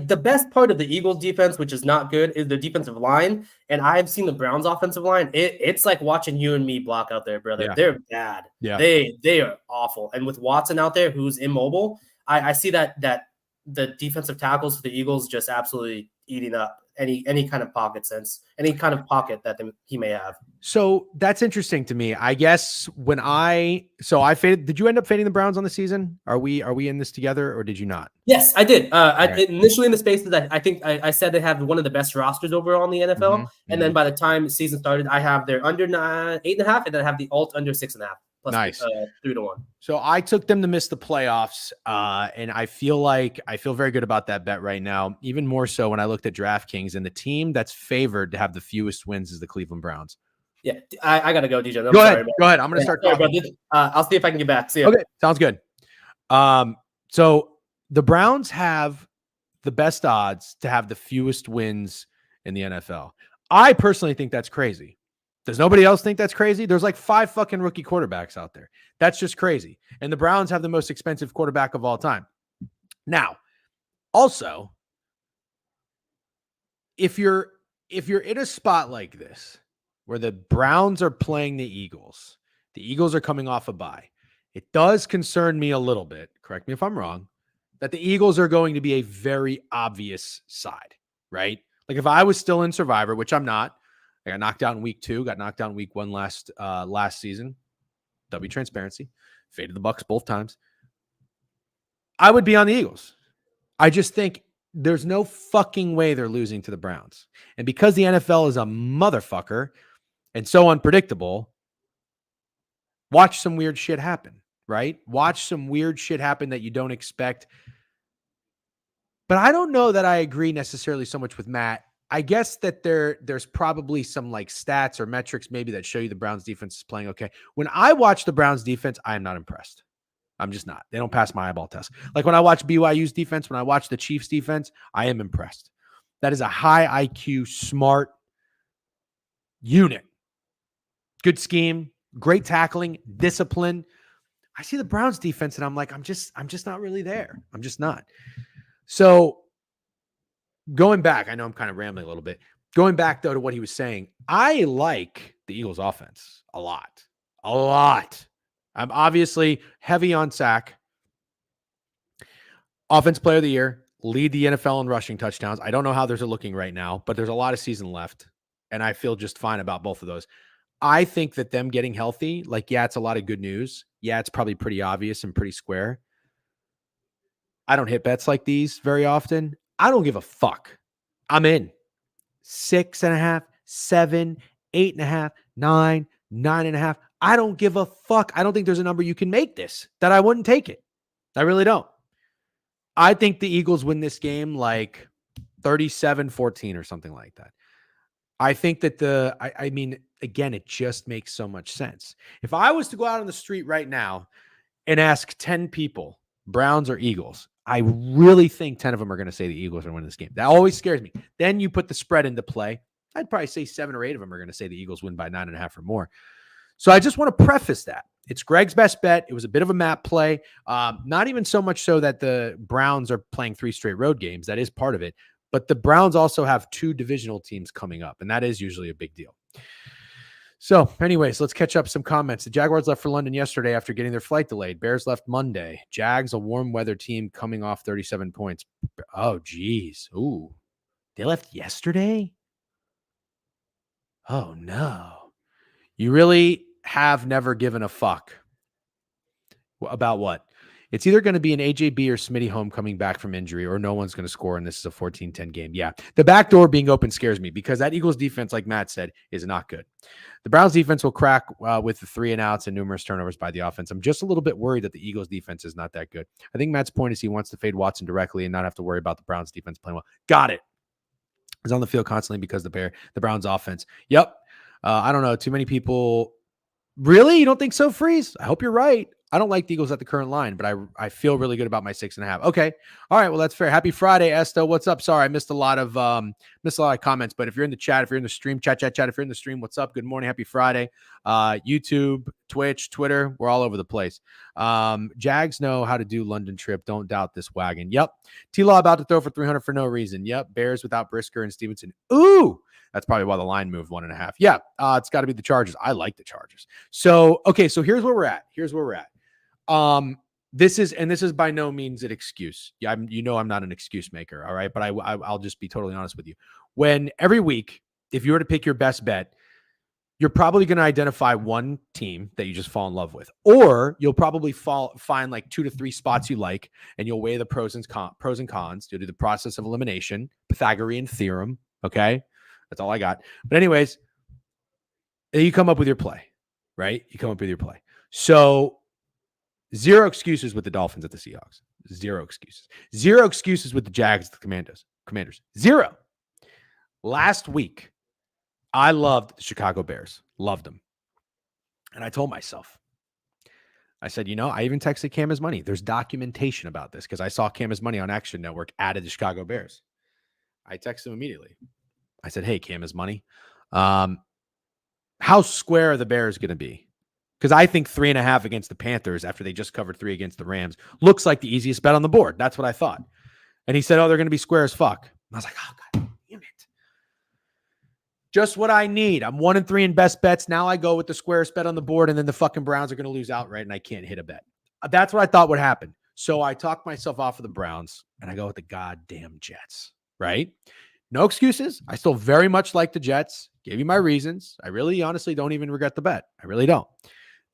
the best part of the Eagles defense, which is not good, is the defensive line. And I've seen the Browns offensive line. It's like watching you and me block out there, brother. Yeah. They're bad. Yeah. They are awful. And with Watson out there, who's immobile, I see that the defensive tackles for the Eagles just absolutely eating up any kind of pocket that he may have. So that's interesting to me. I guess when I faded, did you end up fading the Browns on the season? Are we in this together or did you not? Yes, I did. Initially in the spaces, I think I said they have one of the best rosters overall in the NFL. Mm-hmm. And then by the time the season started, I have their under 8.5, and then I have the alt under 6.5. Plus nice. 3-1. So I took them to miss the playoffs, and I feel very good about that bet right now. Even more so when I looked at DraftKings, and the team that's favored to have the fewest wins is the Cleveland Browns. Yeah, I gotta go, DJ. Go ahead. I'm gonna start talking. I'll see if I can get back. See ya. Okay, sounds good. So the Browns have the best odds to have the fewest wins in the NFL. I personally think that's crazy. Does nobody else think that's crazy? There's like 5 fucking rookie quarterbacks out there. That's just crazy. And the Browns have the most expensive quarterback of all time. Now, also, if you're in a spot like this where the Browns are playing the Eagles are coming off a bye. It does concern me a little bit, correct me if I'm wrong, that the Eagles are going to be a very obvious side, right? Like if I was still in Survivor, which I'm not, I got knocked out in week 2, got knocked out in week 1 last season. W transparency, faded the Bucs both times. I would be on the Eagles. I just think there's no fucking way they're losing to the Browns. And because the NFL is a motherfucker and so unpredictable, watch some weird shit happen, right? Watch some weird shit happen that you don't expect. But I don't know that I agree necessarily so much with Matt. I guess that there's probably some like stats or metrics maybe that show you the Browns defense is playing okay. When I watch the Browns defense, I am not impressed. I'm just not. They don't pass my eyeball test. Like when I watch BYU's defense, when I watch the Chiefs defense, I am impressed. That is a high IQ, smart unit. Good scheme, great tackling, discipline. I see the Browns defense and I'm like, I'm just not really there. I'm just not. So going back, I know I'm kind of rambling a little bit. Going back, though, to what he was saying, I like the Eagles' offense a lot. A lot. I'm obviously heavy on Sack. Offense player of the year, lead the NFL in rushing touchdowns. I don't know how those are looking right now, but there's a lot of season left, and I feel just fine about both of those. I think that them getting healthy, like, yeah, it's a lot of good news. Yeah, it's probably pretty obvious and pretty square. I don't hit bets like these very often. I don't give a fuck. I'm in 6.5, 7, 8.5, 9, 9.5. I don't give a fuck. I don't think there's a number you can make this that I wouldn't take it. I really don't. I think the Eagles win this game like 37-14 or something like that. I think that I mean, again, it just makes so much sense. If I was to go out on the street right now and ask 10 people, Browns or Eagles, I really think 10 of them are going to say the Eagles are winning this game. That always scares me. Then you put the spread into play. I'd probably say 7 or 8 of them are going to say the Eagles win by 9.5 or more. So I just want to preface that. It's Greg's best bet. It was a bit of a map play. Not even so much so that the Browns are playing 3 straight road games. That is part of it. But the Browns also have 2 divisional teams coming up, and that is usually a big deal. So anyways, let's catch up some comments. The Jaguars left for London yesterday after getting their flight delayed. Bears left Monday. Jags, a warm weather team coming off 37 points. Oh, geez. Ooh, they left yesterday? Oh, no. You really have never given a fuck about what? It's either going to be an AJB or Smitty home coming back from injury, or no one's going to score, and this is a 14-10 game. Yeah, the back door being open scares me because that Eagles defense, like Matt said, is not good. The Browns defense will crack with the 3 and outs and numerous turnovers by the offense. I'm just a little bit worried that the Eagles defense is not that good. I think Matt's point is he wants to fade Watson directly and not have to worry about the Browns defense playing well. Got it. He's on the field constantly because the Browns offense. Yep. I don't know. Too many people. Really? You don't think so, Freeze? I hope you're right. I don't like the Eagles at the current line, but I feel really good about my 6.5. Okay. All right. Well, that's fair. Happy Friday, Esto. What's up? Sorry, I missed a lot of comments, but if you're in the chat, if you're in the stream, chat. If you're in the stream, what's up? Good morning. Happy Friday. YouTube, Twitch, Twitter, we're all over the place. Jags know how to do London trip. Don't doubt this wagon. Yep. T-Law about to throw for 300 for no reason. Yep. Bears without Brisker and Stevenson. Ooh. That's probably why the line moved 1.5. Yeah, it's got to be the Chargers. I like the Chargers. So, okay, so here's where we're at. This is by no means an excuse. Yeah, I'm not an excuse maker, all right? But I'll just be totally honest with you. When every week, if you were to pick your best bet, you're probably going to identify one team that you just fall in love with, or you'll probably find like 2 to 3 spots you like, and you'll weigh the pros and cons. You'll do the process of elimination, Pythagorean theorem, okay? That's all I got. But anyways, you come up with your play, right? So 0 excuses with the Dolphins at the Seahawks. 0 excuses. 0 excuses with the Jags at the Commanders. 0. Last week, I loved the Chicago Bears. Loved them. And I told myself, I said, I even texted Cam His Money. There's documentation about this because I saw Cam His Money on Action Network added the Chicago Bears. I texted him immediately. I said, hey, Cam His Money. How square are the Bears going to be? Because I think 3.5 against the Panthers after they just covered 3 against the Rams looks like the easiest bet on the board. That's what I thought. And he said, oh, they're going to be square as fuck. I was like, oh, God damn it. Just what I need. I'm 1-3 in best bets. Now I go with the squarest bet on the board, and then the fucking Browns are going to lose outright, and I can't hit a bet. That's what I thought would happen. So I talked myself off of the Browns, and I go with the goddamn Jets, right? No excuses. I still very much like the Jets. Gave you my reasons. I really honestly don't even regret the bet. I really don't.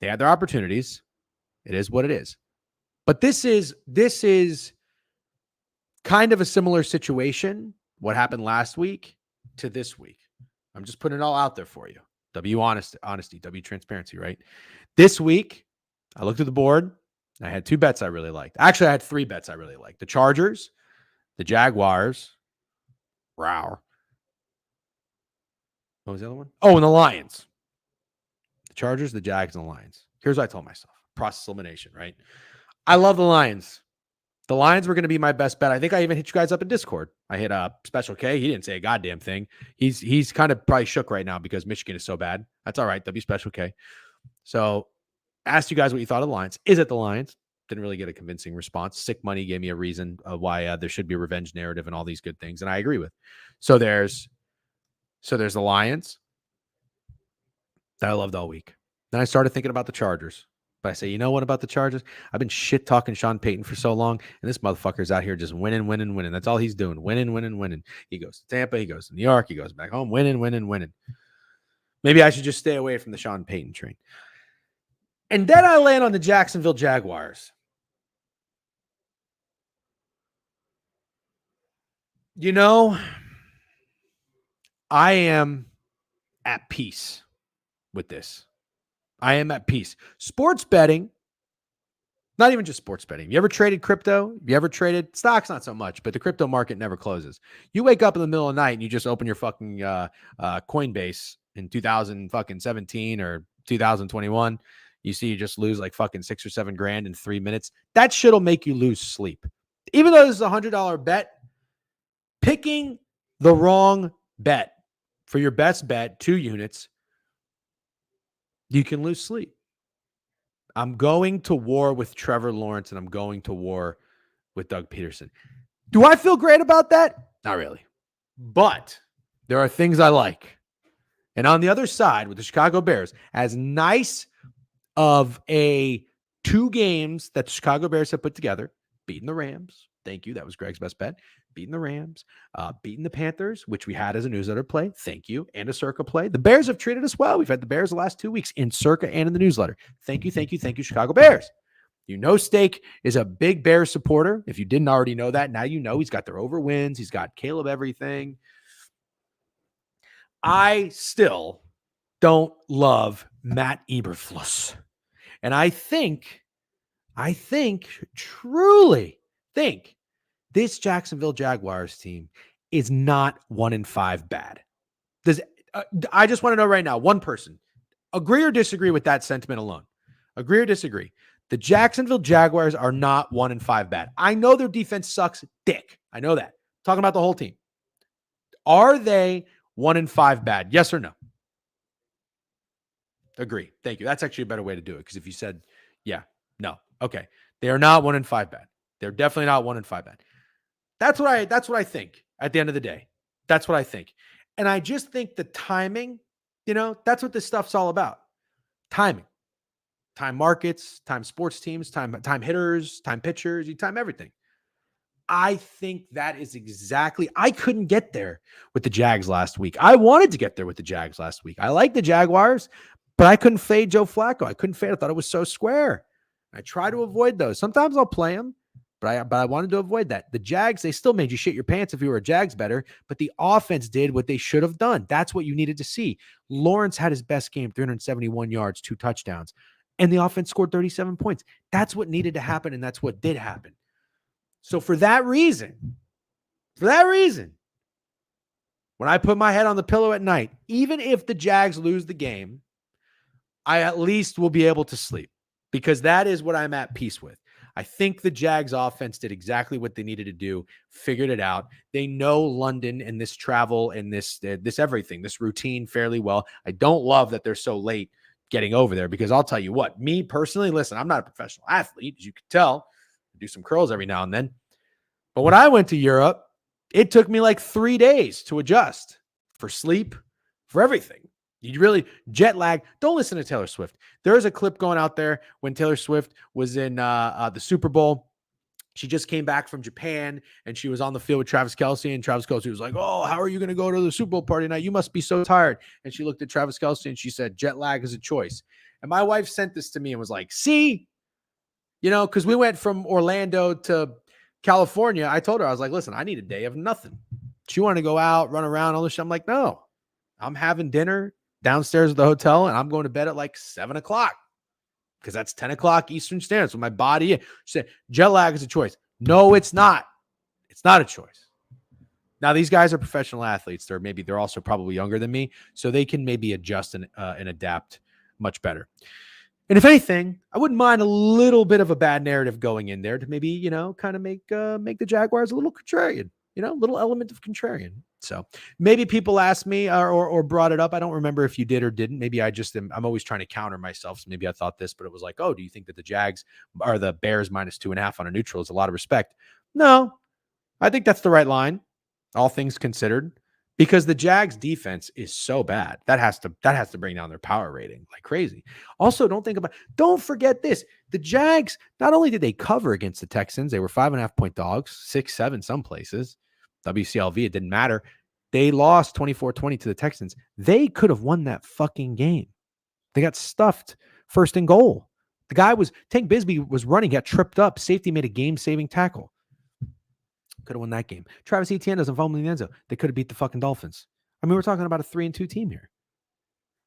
They had their opportunities. It is what it is. But this is kind of a similar situation, what happened last week to this week. I'm just putting it all out there for you. W honesty, W transparency, right? This week, I looked at the board. I had 2 bets I really liked. Actually, I had 3 bets I really liked. The Chargers, the Jaguars, What was the other one? Oh, and the Lions. The Chargers, the Jags, and the Lions. Here's what I told myself. Process elimination, right? I love the Lions. The Lions were going to be my best bet. I think I even hit you guys up in Discord. I hit Special K. He didn't say a goddamn thing. He's kind of probably shook right now because Michigan is so bad. That's all right. W Special K. So asked you guys what you thought of the Lions. Is it the Lions? Didn't really get a convincing response. Sick Money gave me a reason why there should be a revenge narrative and all these good things, and I agree with. So there's the Lions that I loved all week. Then I started thinking about the Chargers. But I say, you know what about the Chargers? I've been shit talking Sean Payton for so long, and this motherfucker's out here just winning. That's all he's doing. Winning. He goes to Tampa, he goes to New York, he goes back home, winning. Maybe I should just stay away from the Sean Payton train. And then I land on the Jacksonville Jaguars. You know, I am at peace with this. I am at peace. Sports betting, not even just sports betting. You ever traded crypto? You ever traded stocks? Not so much, but the crypto market never closes. You wake up in the middle of the night and you just open your fucking Coinbase in 2017 or 2021. You see you just lose like fucking $6 or $7 grand in 3 minutes. That shit'll make you lose sleep. Even though this is a $100 bet, picking the wrong bet for your best bet, 2 units, you can lose sleep. I'm going to war with Trevor Lawrence and I'm going to war with Doug Peterson. Do I feel great about that? Not really. But there are things I like. And on the other side with the Chicago Bears, as nice of a 2 games that the Chicago Bears have put together, beating the Rams. Thank you. That was Greg's best bet. Beating the Rams, beating the Panthers, which we had as a newsletter play. Thank you. And a Circa play. The Bears have treated us well. We've had the Bears the last 2 weeks in Circa and in the newsletter. Thank you, Chicago Bears. You know Steak is a big Bears supporter. If you didn't already know that, now you know. He's got their over wins. He's got Caleb everything. I still don't love Matt Eberflus. And I truly think this Jacksonville Jaguars team is not 1-5 bad. I just want to know right now, one person, agree or disagree with that sentiment alone? Agree or disagree? The Jacksonville Jaguars are not 1-5 bad. I know their defense sucks dick. I know that. Talking about the whole team. Are they 1-5 bad? Yes or no? Agree. Thank you. That's actually a better way to do it. Because if you said, yeah, no. Okay. They are not 1-5 bad. They're definitely not 1-5 bad. That's what I think at the end of the day. That's what I think. And I just think the timing, that's what this stuff's all about. Timing. Time markets, time sports teams, time hitters, time pitchers, you time everything. I think that is exactly, I couldn't get there with the Jags last week. I wanted to get there with the Jags last week. I like the Jaguars, but I couldn't fade Joe Flacco. I couldn't fade. I thought it was so square. I try to avoid those. Sometimes I'll play them. But I wanted to avoid that. The Jags, they still made you shit your pants if you were a Jags better, but the offense did what they should have done. That's what you needed to see. Lawrence had his best game, 371 yards, 2 touchdowns, and the offense scored 37 points. That's what needed to happen, and that's what did happen. So for that reason, when I put my head on the pillow at night, even if the Jags lose the game, I at least will be able to sleep because that is what I'm at peace with. I think the Jags offense did exactly what they needed to do, figured it out. They know London and this travel and this everything, this routine fairly well. I don't love that they're so late getting over there because I'll tell you what, me personally, listen, I'm not a professional athlete, as you can tell. I do some curls every now and then. But when I went to Europe, it took me like 3 days to adjust for sleep, for everything. You really jet lag. Don't listen to Taylor Swift. There is a clip going out there when Taylor Swift was in the Super Bowl. She just came back from Japan and she was on the field with Travis Kelce. And Travis Kelce was like, "Oh, how are you going to go to the Super Bowl party tonight? You must be so tired." And she looked at Travis Kelce and she said, "Jet lag is a choice." And my wife sent this to me and was like, "See, because we went from Orlando to California." I told her, I was like, "Listen, I need a day of nothing." She wanted to go out, run around, all this shit. I'm like, "No, I'm having dinner downstairs at the hotel and I'm going to bed at like 7:00 because that's 10:00 Eastern Standard. So my body, she said, jet lag is a choice. No, it's not. It's not a choice. Now, these guys are professional athletes. They're also probably younger than me, so they can maybe adjust and adapt much better. And if anything, I wouldn't mind a little bit of a bad narrative going in there to maybe, kind of make the Jaguars a little contrarian, little element of contrarian. So maybe people asked me or brought it up. I don't remember if you did or didn't. Maybe I'm always trying to counter myself. So maybe I thought this, but it was like, oh, do you think that the Jags are the Bears -2.5 on a neutral is a lot of respect? No, I think that's the right line, all things considered, because the Jags defense is so bad. That has to bring down their power rating like crazy. Also, don't forget this. The Jags, not only did they cover against the Texans, they were 5.5-point dogs, 6-7 some places. WCLV, it didn't matter. They lost 24-20 to the Texans. They could have won that fucking game. They got stuffed first and goal. Tank Bisbee was running, got tripped up. Safety made a game-saving tackle. Could have won that game. Travis Etienne doesn't fumble in the end zone. They could have beat the fucking Dolphins. I mean, we're talking about a 3-2 team here.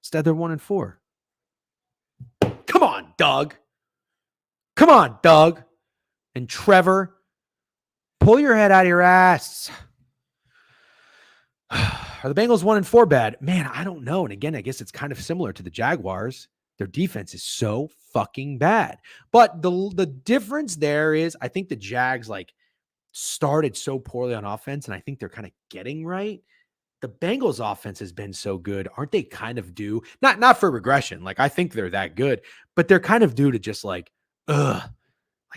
Instead, they're 1-4. Come on, Doug. Come on, Doug. And Trevor, pull your head out of your ass. Are the Bengals 1-4 bad? Man, I don't know. And again, I guess it's kind of similar to the Jaguars. Their defense is so fucking bad. But the difference there is I think the Jags started so poorly on offense, and I think they're kind of getting right. The Bengals offense has been so good. Aren't they kind of due? Not for regression. I think they're that good, but they're kind of due to just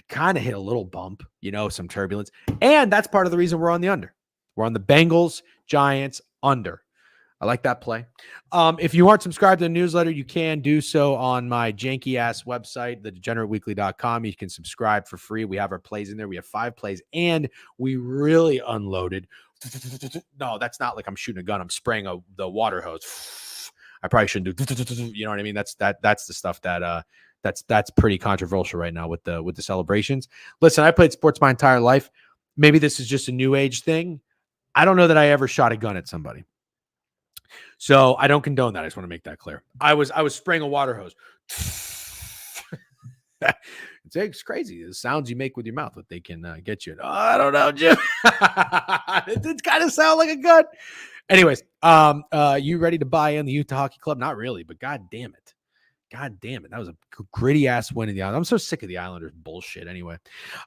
kind of hit a little bump, some turbulence. And that's part of the reason we're on the under. We're on the Bengals, Giants under. I like that play. If you aren't subscribed to the newsletter, you can do so on my janky ass website, thedegenerateweekly.com. You can subscribe for free. We have our plays in there. We have 5 plays, and we really unloaded. No, that's not like I'm shooting a gun. I'm spraying the water hose. I probably shouldn't do. You know what I mean? That's the stuff that that's pretty controversial right now with the celebrations. Listen, I played sports my entire life. Maybe this is just a new age thing. I don't know that I ever shot a gun at somebody. So I don't condone that. I just want to make that clear. I was spraying a water hose. It's crazy. The sounds you make with your mouth, what they can get you. Oh, I don't know, Jim. It did kind of sound like a gun. Anyways, you ready to buy in the Utah Hockey Club? Not really, but God damn it. God damn it. That was a gritty ass win in the Islanders. I'm so sick of the Islanders bullshit anyway.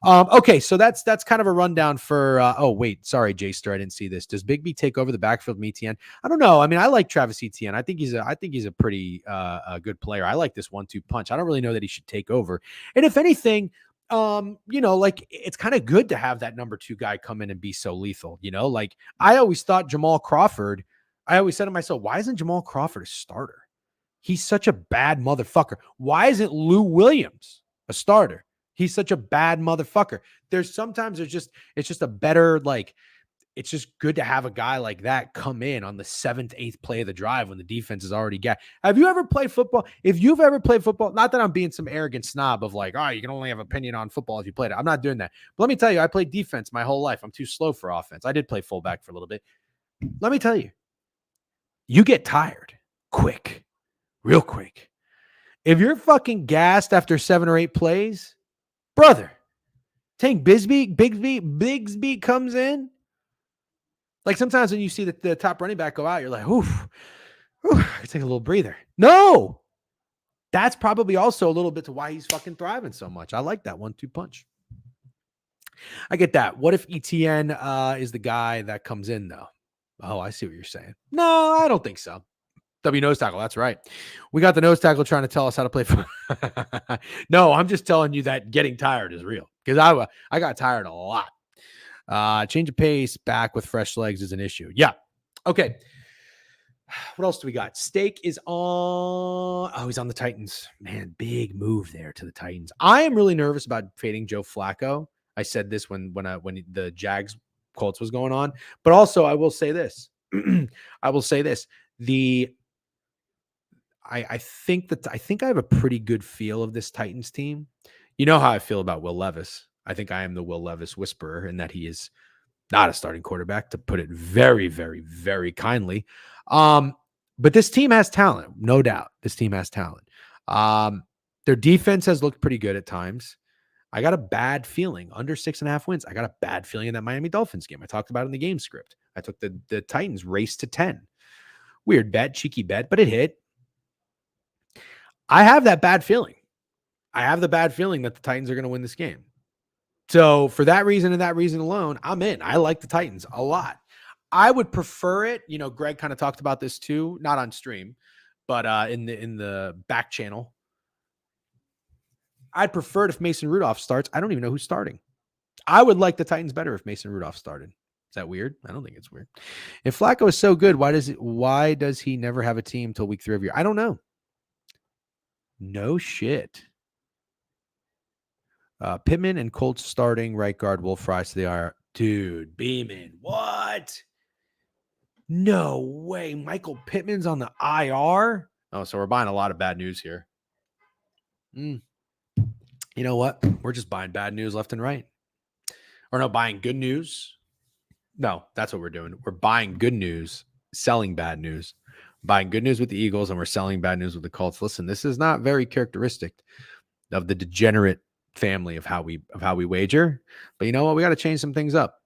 Okay, so that's kind of a rundown for oh wait, sorry, Jster, I didn't see this. Does Bigby take over the backfield from Etienne? I don't know. I mean, I like Travis Etienne. I think he's a pretty good player. I like this 1-2 punch. I don't really know that he should take over. And if anything, it's kind of good to have that number 2 guy come in and be so lethal. I always thought Jamal Crawford, I always said to myself, why isn't Jamal Crawford a starter? He's such a bad motherfucker. Why isn't Lou Williams a starter? He's such a bad motherfucker. It's just a better, it's just good to have a guy like that come in on the 7th, 8th play of the drive when the defense is already got. Have you ever played football? If you've ever played football, not that I'm being some arrogant snob of you can only have opinion on football if you played it. I'm not doing that. But let me tell you, I played defense my whole life. I'm too slow for offense. I did play fullback for a little bit. Let me tell you, you get tired quick. Real quick. If you're fucking gassed after 7 or 8 plays, brother, Tank Bigsby comes in. Sometimes when you see the top running back go out, you're like, oof, I can take a little breather. No, that's probably also a little bit to why he's fucking thriving so much. I like that 1-2 punch. I get that. What if ETN is the guy that comes in though? Oh, I see what you're saying. No, I don't think so. W nose tackle. That's right. We got the nose tackle trying to tell us how to play football. No, I'm just telling you that getting tired is real because I got tired a lot. Change of pace back with fresh legs is an issue. Yeah. Okay. What else do we got? Steak is on. Oh, he's on the Titans. Man, big move there to the Titans. I am really nervous about fading Joe Flacco. I said this when the Jags Colts was going on, but also I will say this. I will say this. I think I have a pretty good feel of this Titans team. You know how I feel about Will Levis. I think I am the Will Levis whisperer and that he is not a starting quarterback, to put it very, very, very kindly. But this team has talent, no doubt. This team has talent. Their defense has looked pretty good at times. I got a bad feeling under 6.5 wins. I got a bad feeling in that Miami Dolphins game. I talked about it in the game script. I took the Titans race to 10. Weird bet, cheeky bet, but it hit. I have that bad feeling. I have the bad feeling that the Titans are going to win this game. So for that reason and that reason alone, I'm in. I like the Titans a lot. I would prefer it. You know, Greg kind of talked about this too, not on stream, but in the back channel. I'd prefer it if Mason Rudolph starts. I don't even know who's starting. I would like the Titans better if Mason Rudolph started. Is that weird? I don't think it's weird. If Flacco is so good, why does he never have a team till week 3 of year? I don't know. No shit. Pittman and Colts starting right guard Wolf Fries to the IR. Dude, Beeman. What? No way. Michael Pittman's on the IR? Oh, so we're buying a lot of bad news here. You know what? We're just buying bad news left and right. Or no, buying good news. No, that's what we're doing. We're buying good news, selling bad news. Buying good news with the Eagles, and we're selling bad news with the Colts. Listen, this is not very characteristic of the degenerate family of how we wager. But you know what? We got to change some things up.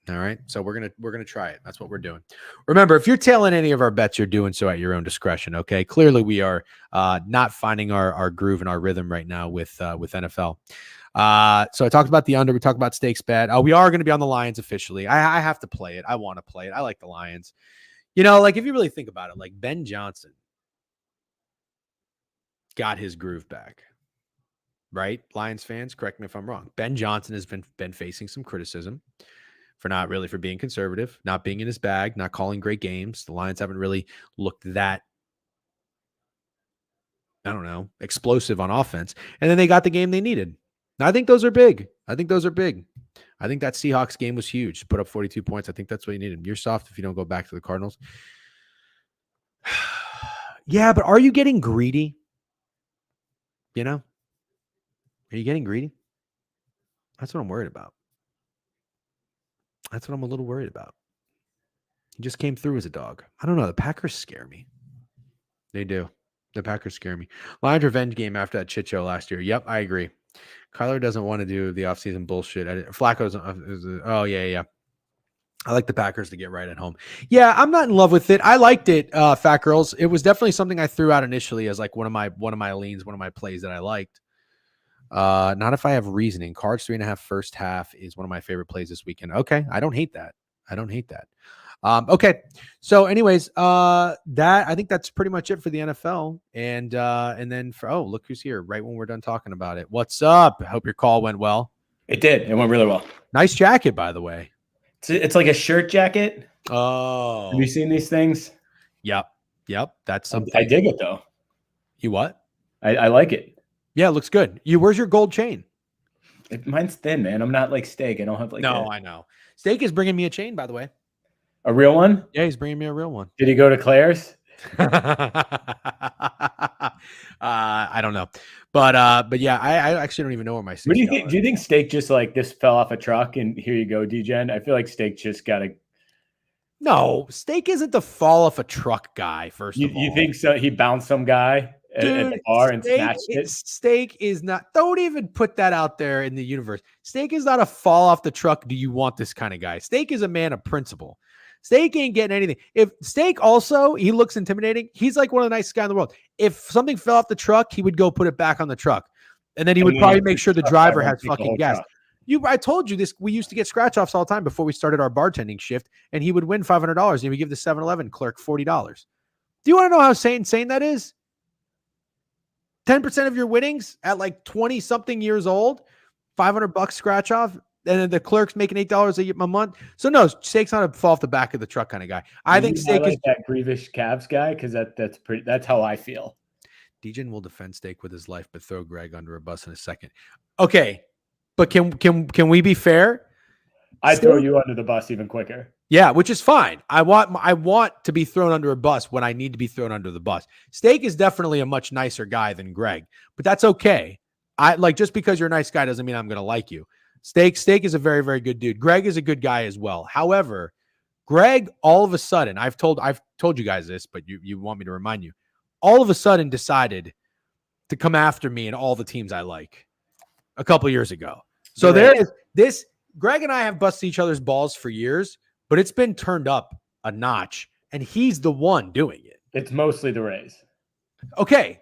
All right. So we're gonna try it. That's what we're doing. Remember, if you're tailing any of our bets, you're doing so at your own discretion. Okay. Clearly, we are not finding our groove and our rhythm right now with NFL. So I talked about the under. We talked about stakes bet. We are going to be on the Lions officially. I have to play it. I want to play it. I like the Lions. You know, like if you really think about it, like Ben Johnson got his groove back, right? Lions fans, correct me if I'm wrong. Ben Johnson has been facing some criticism for being conservative, not being in his bag, not calling great games. The Lions haven't really looked that, I don't know, explosive on offense. And then they got the game they needed. Now, I think those are big. I think that Seahawks game was huge. Put up 42 points. I think that's what you needed. You're soft if you don't go back to the Cardinals. Yeah, but are you getting greedy? You know? Are you getting greedy? That's what I'm worried about. That's what I'm a little worried about. He just came through as a dog. I don't know. The Packers scare me. They do. The Packers scare me. Lions revenge game after that shit show last year. Yep, I agree. Kyler doesn't want to do the offseason bullshit. Flacco's. Oh, yeah. I like the Packers to get right at home. Yeah, I'm not in love with it. I liked it, Fat Girls. It was definitely something I threw out initially as like one of my leans, one of my plays that I liked. Not if I have reasoning. Cards 3.5 first half is one of my favorite plays this weekend. Okay, I don't hate that. Okay, so anyways, I think that's pretty much it for the NFL. And then look who's here right when we're done talking about it. What's up? I hope your call went well. It did. It went really well. Nice jacket, by the way. It's like a shirt jacket. Oh, have you seen these things? Yep. That's something. I dig it though. You what? I like it. Yeah, it looks good. Where's your gold chain? Mine's thin, man. I'm not like Steak. I don't have like. No, I know. Steak is bringing me a chain, by the way. A real one? Yeah, he's bringing me a real one. Did he go to Claire's? I don't know, but yeah, I actually don't even know where my. What do you think? Do you think Steak just like this fell off a truck and here you go, DGen? I feel like Steak just got to. No, Steak isn't the fall off a truck guy. First of all, you think so? He bounced some guy at the bar and snatched it. Steak is not. Don't even put that out there in the universe. Steak is not a fall off the truck. Do you want this kind of guy? Steak is a man of principle. Steak ain't getting anything. If Steak also, he looks intimidating. He's like one of the nicest guys in the world. If something fell off the truck, he would go put it back on the truck. And then he would then probably if make the sure the truck driver driver has take the fucking whole gas. truck. I told you this. We used to get scratch offs all the time before we started our bartending shift, and he would win $500 and he would give the 7-Eleven clerk $40. Do you want to know how insane that is? 10% of your winnings at like 20 something years old, $500 scratch off, and then the clerk's making $8 a month. So no, Steak's not a fall off the back of the truck kind of guy. I think Steak is that Grievish Cavs guy because that's how I feel. Dejan will defend Steak with his life, but throw Greg under a bus in a second. Okay, but can we be fair? I throw you under the bus even quicker. Yeah, which is fine. I want to be thrown under a bus when I need to be thrown under the bus. Steak is definitely a much nicer guy than Greg, but that's okay. Just because you're a nice guy doesn't mean I'm going to like you. Steak is a very, very good dude. Greg is a good guy as well. However, Greg, all of a sudden, I've told you guys this, but you want me to remind you, all of a sudden decided to come after me and all the teams I like a couple years ago. So there is this. Greg and I have busted each other's balls for years, but it's been turned up a notch, and he's the one doing it. It's mostly the Rays. Okay,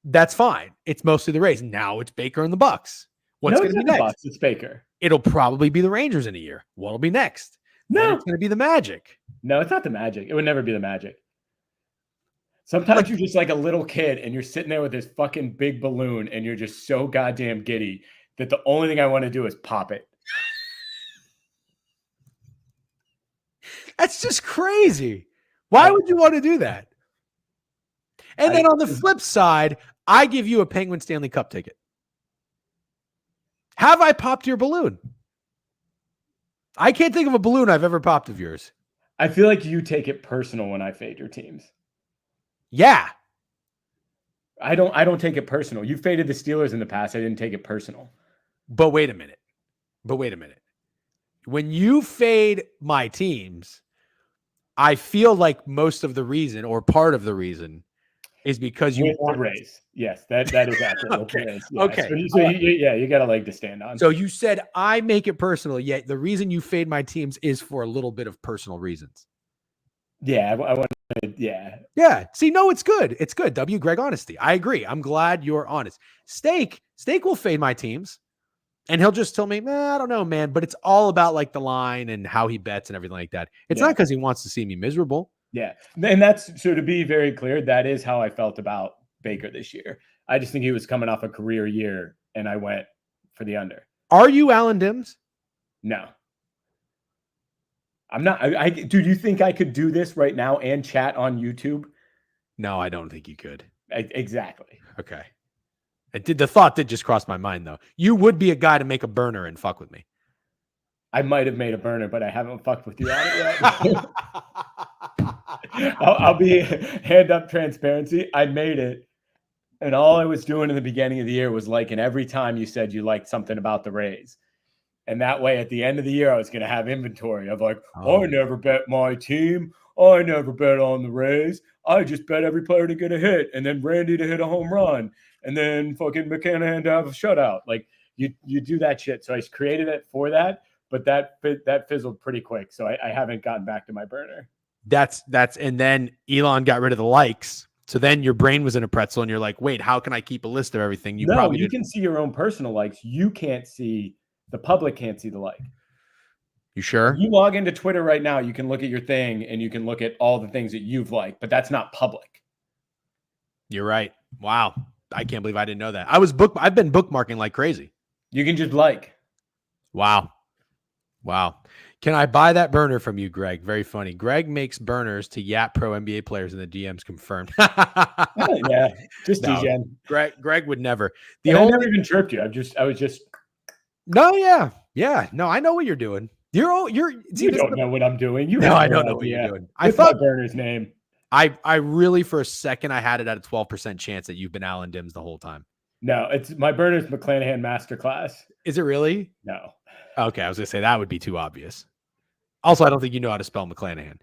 that's fine. It's mostly the Rays. Now it's Baker and the Bucks. What's going to be next? Bucks, it's Baker. It'll probably be the Rangers in a year. What'll be next? No, Then it's going to be the Magic. No, it's not the Magic. It would never be the Magic. Sometimes you're just like a little kid and you're sitting there with this fucking big balloon and you're just so goddamn giddy that the only thing I want to do is pop it. That's just crazy. Why would you want to do that? And then on the flip side, I give you a Penguin Stanley Cup ticket. Have I popped your balloon? I can't think of a balloon I've ever popped of yours. I feel like you take it personal when I fade your teams. Yeah. I don't take it personal. You faded the Steelers in the past. I didn't take it personal. But wait a minute. When you fade my teams, I feel like most of the reason or part of the reason is because you want the Rays. Yes, that is accurate. Okay. Yeah. Okay. So you got a leg to stand on. So you said I make it personal, yet the reason you fade my teams is for a little bit of personal reasons. Yeah, I want to. Yeah. Yeah. See, no, it's good. It's good. W. Greg, honesty. I agree. I'm glad you're honest. Steak will fade my teams. And he'll just tell me, I don't know, man. But it's all about like the line and how he bets and everything like that. It's not because he wants to see me miserable. Yeah. And that's so to be very clear, that is how I felt about Baker this year. I just think he was coming off a career year and I went for the under. Are you Alan Dims? No. I'm not. Dude, you think I could do this right now and chat on YouTube? No, I don't think you could. Exactly. Okay. The thought did just cross my mind, though. You would be a guy to make a burner and fuck with me. I might have made a burner, but I haven't fucked with you on it yet. I'll be hand up transparency. I made it. And all I was doing in the beginning of the year was liking every time you said you liked something about the Rays. And that way, at the end of the year, I was going to have inventory of like, I never bet my team. I never bet on the Rays. I just bet every player to get a hit and then Randy to hit a home run. And then fucking McCannahan to have a shutout. Like you do that shit. So I created it for that, but that fizzled pretty quick. So I haven't gotten back to my burner. That's and then Elon got rid of the likes. So then your brain was in a pretzel and you're like, wait, how can I keep a list of everything? You can see your own personal likes. You can't see, the public can't see the like. You sure? You log into Twitter right now, you can look at your thing and you can look at all the things that you've liked, but that's not public. You're right. Wow. I can't believe I didn't know that. I've been bookmarking like crazy. You can just like. Wow. Can I buy that burner from you, Greg? Very funny. Greg makes burners to Yap Pro NBA players and the DMs confirmed. Yeah, just no, DGen. Greg would never. I never even chirped you. I was just. No, yeah. No, I know what you're doing. You don't know what I'm doing. I don't know what you're doing. I thought my burner's name. I really, for a second, I had it at a 12% chance that you've been Alan Dims the whole time. No, it's my burner's McClanahan Masterclass. Is it really? No. Okay, I was gonna say that would be too obvious. Also, I don't think you know how to spell McClanahan.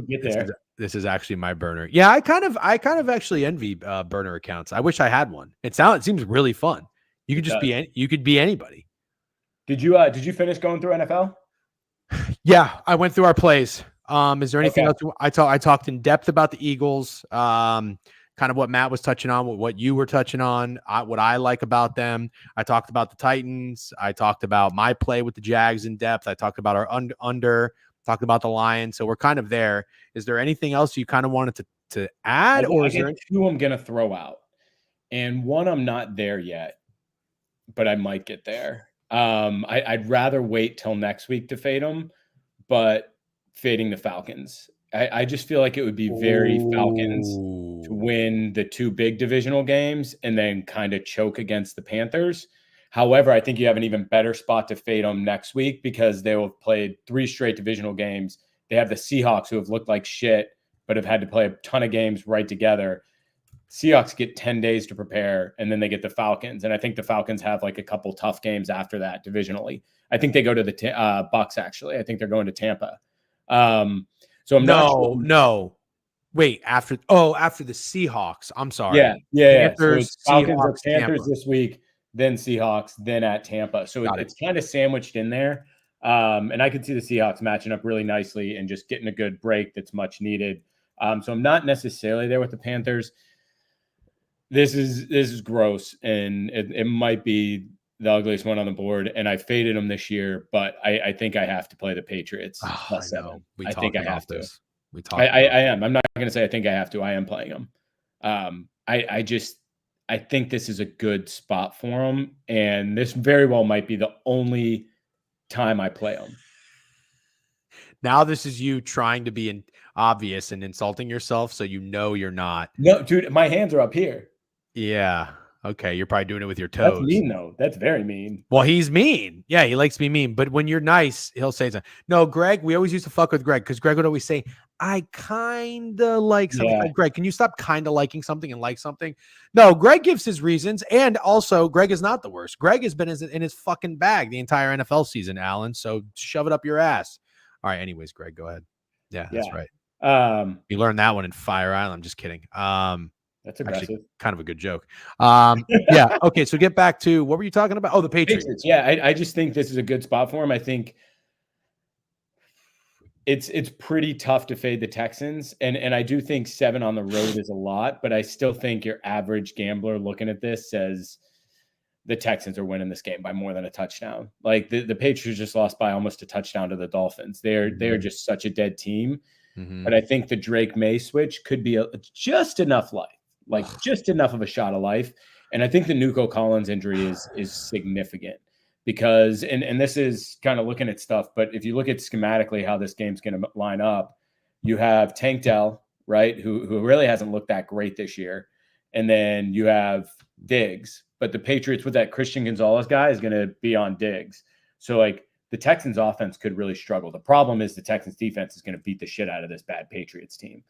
Get there. This is actually my burner. Yeah, I kind of actually envy burner accounts. I wish I had one. It seems really fun. You could just you could be anybody. Did you finish going through NFL? Yeah, I went through our plays. Is there anything else? I talked in depth about the Eagles. kind of what Matt was touching on, what you were touching on, what I like about them. I talked about the Titans. I talked about my play with the Jags in depth. I talked about our under, talked about the Lions. So we're kind of there. Is there anything else you kind of wanted to add? Or is there two I'm going to throw out? And one I'm not there yet, but I might get there. I'd rather wait till next week to fade them, but fading the Falcons. I just feel like it would be very Falcons to win the two big divisional games and then kind of choke against the Panthers. However, I think you have an even better spot to fade them next week because they will have played 3 straight divisional games. They have the Seahawks who have looked like shit, but have had to play a ton of games right together. Seahawks get 10 days to prepare, and then they get the Falcons. And I think the Falcons have like a couple tough games after that divisionally. I think they go to the Bucks, actually. I think they're going to Tampa. So I'm not sure. No. Wait, after the Seahawks. I'm sorry. Yeah. Panthers, So Falcons Seahawks, or Panthers Tampa. this week, then Seahawks, then at Tampa. So it's kind of sandwiched in there. And I could see the Seahawks matching up really nicely and just getting a good break that's much needed. So I'm not necessarily there with the Panthers. This is gross, and it might be the ugliest one on the board. And I faded them this year, but I think I have to play the Patriots. I know. I think I have to. I am. I'm not going to say I think I have to. I am playing them. I think this is a good spot for them, and this very well might be the only time I play them. Now this is you trying to be obvious and insulting yourself, so you're not. No, dude, my hands are up here. Yeah. Okay. You're probably doing it with your toes. That's mean, though. That's very mean. Well, he's mean. Yeah, he likes to be mean. But when you're nice, he'll say something. No, Greg, we always used to fuck with Greg because Greg would always say, I kind of like something. Like, Greg, can you stop kind of liking something and like something? No, Greg gives his reasons. And also, Greg is not the worst. Greg has been in his fucking bag the entire NFL season, Alan. So shove it up your ass. All right. Anyways, Greg, go ahead. Yeah, that's right. You learned that one in Fire Island. I'm just kidding. That's aggressive. Actually, kind of a good joke. Yeah. Okay. So get back to what were you talking about? Oh, the Patriots. Yeah. I just think this is a good spot for him. I think it's pretty tough to fade the Texans. And I do think 7 on the road is a lot, but I still think your average gambler looking at this says the Texans are winning this game by more than a touchdown. Like the Patriots just lost by almost a touchdown to the Dolphins. They're just such a dead team. Mm-hmm. But I think the Drake May switch could be just enough life. Like just enough of a shot of life. And I think the Nuko Collins injury is significant because, and this is kind of looking at stuff, but if you look at schematically how this game's going to line up, you have Tank Dell, right, who really hasn't looked that great this year. And then you have Diggs, but the Patriots with that Christian Gonzalez guy is going to be on Diggs. So like the Texans offense could really struggle. The problem is the Texans defense is going to beat the shit out of this bad Patriots team.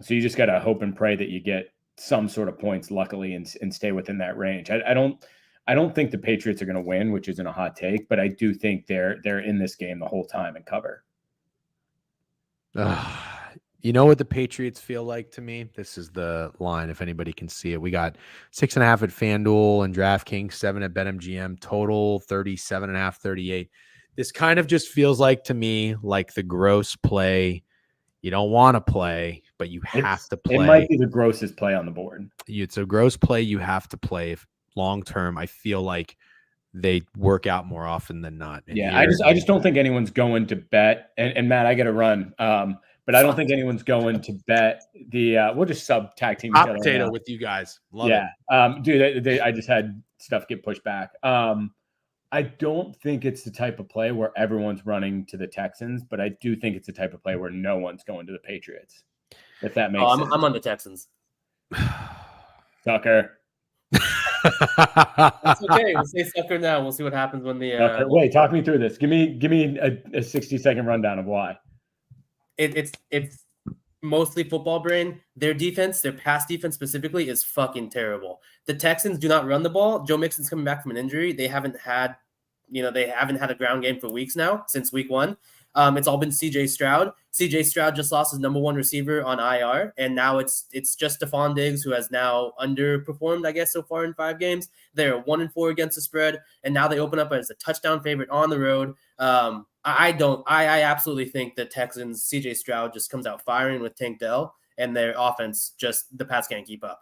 So you just got to hope and pray that you get some sort of points, luckily, and stay within that range. I don't think the Patriots are going to win, which isn't a hot take, but I do think they're in this game the whole time and cover. You know what the Patriots feel like to me? This is the line, if anybody can see it. We got 6.5 at FanDuel and DraftKings, 7 at BetMGM, total 37.5, 38. This kind of just feels like to me like the gross play you don't want to play, but you have to play. It might be the grossest play on the board. It's a gross play you have to play. If long term, I feel like they work out more often than not. Yeah, I just don't think anyone's going to bet. And Matt, I got to run. But I don't think anyone's going to bet the. We'll just sub tag team hot potato with you guys. Love it. Dude, I just had stuff get pushed back. I don't think it's the type of play where everyone's running to the Texans, but I do think it's the type of play where no one's going to the Patriots. If that makes sense. I'm on the Texans. Sucker. That's okay. We'll say sucker now. We'll see what happens when the. Wait, talk me through this. Give me a 60-second rundown of why. It's mostly football brain. Their defense, their pass defense specifically, is fucking terrible. The Texans do not run the ball. Joe Mixon's coming back from an injury. They haven't had a ground game for weeks now, since week 1. It's all been CJ Stroud. CJ Stroud just lost his number 1 receiver on IR, and now it's just Stephon Diggs, who has now underperformed, I guess, so far in 5 games. They're 1-4 against the spread, and now they open up as a touchdown favorite on the road. I absolutely think the Texans, CJ Stroud just comes out firing with Tank Dell, and their offense just the pass can't keep up.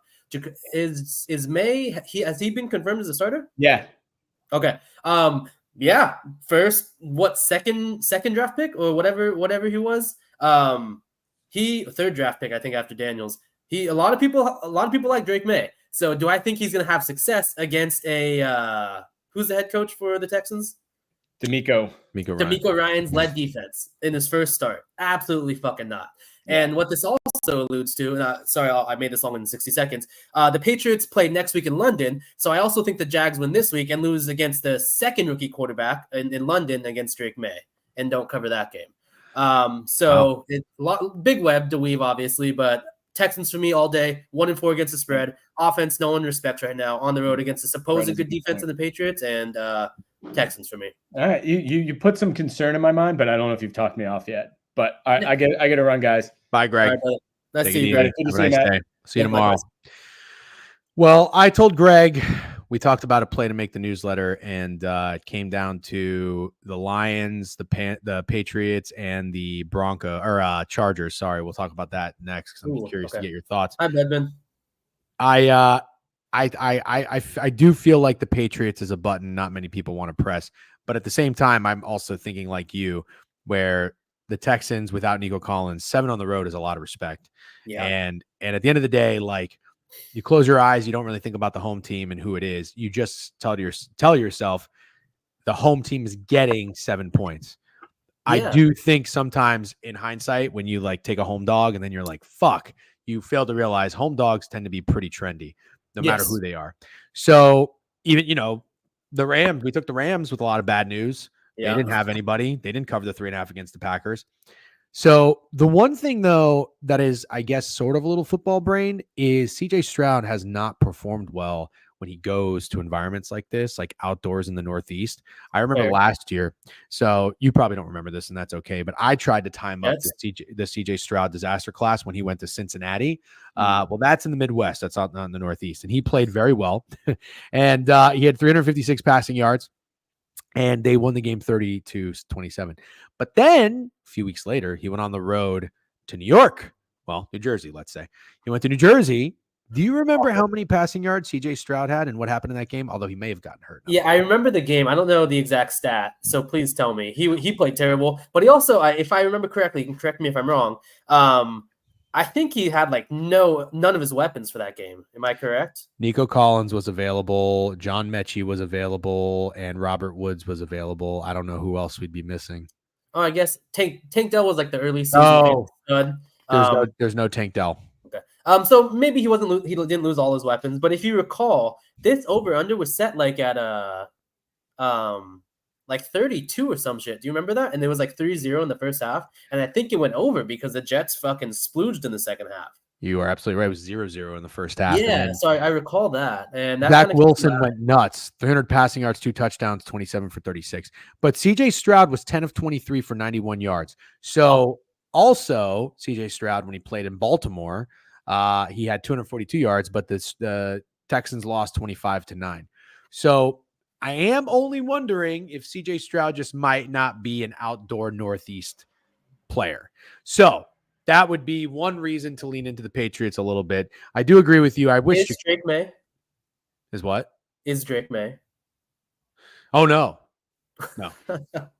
Is May? Has he been confirmed as a starter? Yeah. Okay. Yeah. First, second draft pick or whatever he was. He third draft pick, I think, after Daniels. A lot of people like Drake May. So do I think he's gonna have success against a who's the head coach for the Texans? DeMeco Ryans led defense in his first start. Absolutely fucking not. Yeah. And what this also alludes to, sorry, I made this all in 60 seconds. The Patriots play next week in London, so I also think the Jags win this week and lose against the second rookie quarterback in London against Drake May and don't cover that game. Big web to weave, obviously, but Texans for me all day. 1-4 against the spread. Offense, no one respects right now. On the road against the supposed good defense of the Patriots, and Texans for me. All right, you put some concern in my mind, but I don't know if you've talked me off yet. But I get to run, guys. Bye, Greg. Right, nice to see you, Greg. Have a nice day. See you tomorrow. Well, I told Greg we talked about a play to make the newsletter, and it came down to the Lions, the Patriots, and the Chargers. Sorry, we'll talk about that next because I'm curious to get your thoughts. Hi, Bedman. I do feel like the Patriots is a button not many people want to press, but at the same time, I'm also thinking like you, where the Texans without Nico Collins, 7 on the road is a lot of respect. Yeah. And at the end of the day, like, you close your eyes, you don't really think about the home team and who it is. You just tell yourself the home team is getting 7 points. Yeah. I do think sometimes in hindsight, when you like take a home dog and then you're like, fuck, you fail to realize home dogs tend to be pretty trendy no matter who they are. So even, the Rams, we took the Rams with a lot of bad news. Yeah. They didn't have anybody. They didn't cover the 3.5 against the Packers. So the one thing, though, that is, I guess, sort of a little football brain is CJ Stroud has not performed well when he goes to environments like this, like outdoors in the Northeast. I remember last year. So you probably don't remember this, and that's okay. But I tried to time up the CJ Stroud disaster class when he went to Cincinnati. Well, that's in the Midwest. That's not in the Northeast. And he played very well. And he had 356 passing yards. And they won the game 30-27. But then a few weeks later, he went on the road to New York. Well, New Jersey, let's say. He went to New Jersey. Do you remember how many passing yards CJ Stroud had and what happened in that game? Although he may have gotten hurt. Yeah, I remember the game. I don't know the exact stat, so please tell me. He played terrible. But he also, if I remember correctly, you can correct me if I'm wrong, I think he had like none of his weapons for that game. Am I correct? Nico Collins was available. John Mechie was available. And Robert Woods was available. I don't know who else we'd be missing. Oh, I guess Tank Dell was like the early season. There's no Tank Dell. Okay. So maybe he didn't lose all his weapons. But if you recall, this over-under was set like at like 32 or some shit. Do you remember that? And it was like 3-0 in the first half. And I think it went over because the Jets fucking splooged in the second half. You are absolutely right. It was 0-0 in the first half. Yeah, so I recall that. And that Zach Wilson went nuts. 300 passing yards, 2 touchdowns, 27 for 36. But CJ Stroud was 10 of 23 for 91 yards. So also CJ Stroud, when he played in Baltimore, he had 242 yards, but the Texans lost 25-9. So I am only wondering if CJ Stroud just might not be an outdoor Northeast player. So that would be one reason to lean into the Patriots a little bit. I do agree with you. I wish Drake May is what? Is Drake May? Oh no.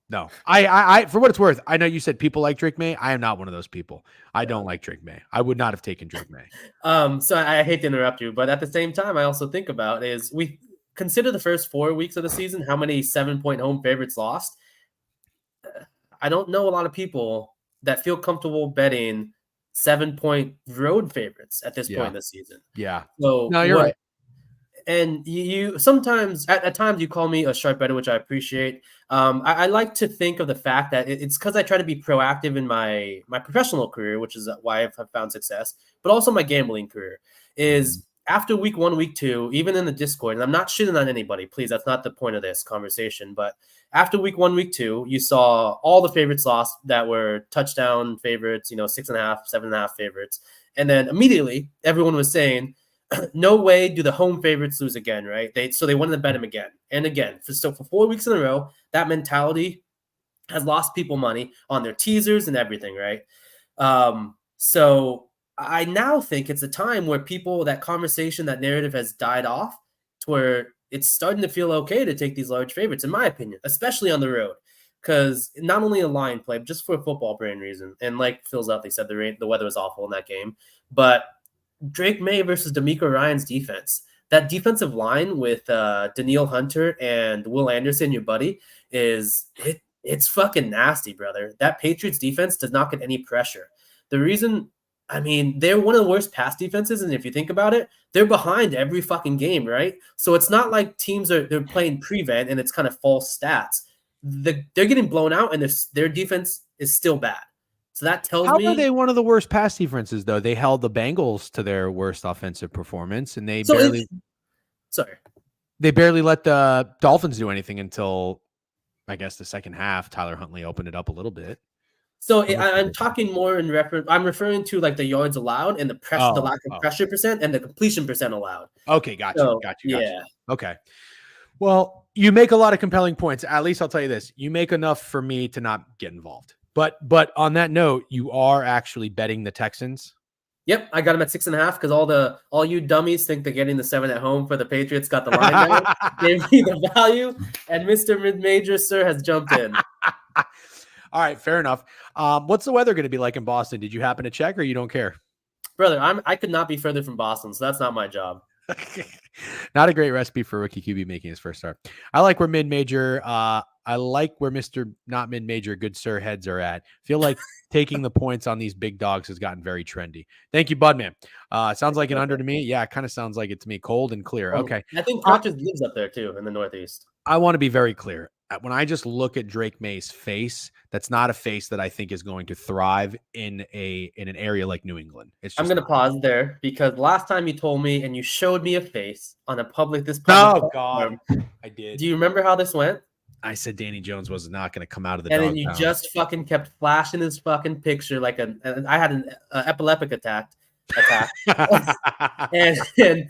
No. I for what it's worth, I know you said people like Drake May. I am not one of those people. I don't like Drake May. I would not have taken Drake May. So I hate to interrupt you, but at the same time, I also think about is we consider the first 4 weeks of the season, how many 7-point home favorites lost. I don't know a lot of people that feel comfortable betting 7-point road favorites at this point in the season. Yeah. So no, you're right. And you sometimes at times you call me a sharp bettor, which I appreciate. I like to think of the fact that it's because I try to be proactive in my professional career, which is why I've found success, but also my gambling career is after week 1, week 2, even in the Discord, and I'm not shitting on anybody, please, that's not the point of this conversation, but after week 1, week 2, you saw all the favorites lost that were touchdown favorites, 6.5, 7.5 favorites. And then immediately everyone was saying, no way do the home favorites lose again, right? So they wanted to bet them again and again. So for 4 weeks in a row, that mentality has lost people money on their teasers and everything, right? So I now think it's a time where that conversation, that narrative has died off to where it's starting to feel okay to take these large favorites, in my opinion, especially on the road. Because not only a line play, but just for a football brain reason. And like Phil's out, they said the weather was awful in that game. But Drake May versus D'Amico Ryan's defense. That defensive line with Daniil Hunter and Will Anderson, your buddy, it's fucking nasty, brother. That Patriots defense does not get any pressure. The reason, I mean, they're one of the worst pass defenses, and if you think about it, they're behind every fucking game, right? So it's not like they're playing prevent and it's kind of false stats. They're getting blown out, and their defense is still bad. So that tells me. How are they one of the worst pass defenses, though? They held the Bengals to their worst offensive performance, and they barely let the Dolphins do anything until, I guess, the second half. Tyler Huntley opened it up a little bit. So I'm talking more in reference. I'm referring to like the yards allowed and the pressure, the lack of pressure percent, and the completion percent allowed. Okay, got you. Yeah. Okay. Well, you make a lot of compelling points. At least I'll tell you this: you make enough for me to not get involved. But on that note, you are actually betting the Texans. Yep, I got them at 6.5 because all you dummies think they're getting the 7 at home for the Patriots. Got the line down, gave me the value, and Mr. Mid-Major Sir has jumped in. All right, fair enough. What's the weather going to be like in Boston? Did you happen to check, or you don't care? Brother, I could not be further from Boston, so that's not my job. Not a great recipe for a rookie QB making his first start. I like where mid-major. I like where Mr. Not Mid-Major, good sir heads are at. Feel like taking the points on these big dogs has gotten very trendy. Thank you, Budman. Sounds like an under to me. Yeah, it kind of sounds like it to me. Cold and clear. Okay. I think Conscious lives up there too in the Northeast. I want to be very clear. When I just look at Drake May's face, that's not a face that I think is going to thrive in an area like New England. I'm going to pause there because last time you told me and you showed me a face on a public. Oh God, I did. Do you remember how this went? I said Danny Jones was not going to come out of the and dog then you pound. Just fucking kept flashing his fucking picture like I had an epileptic attack, and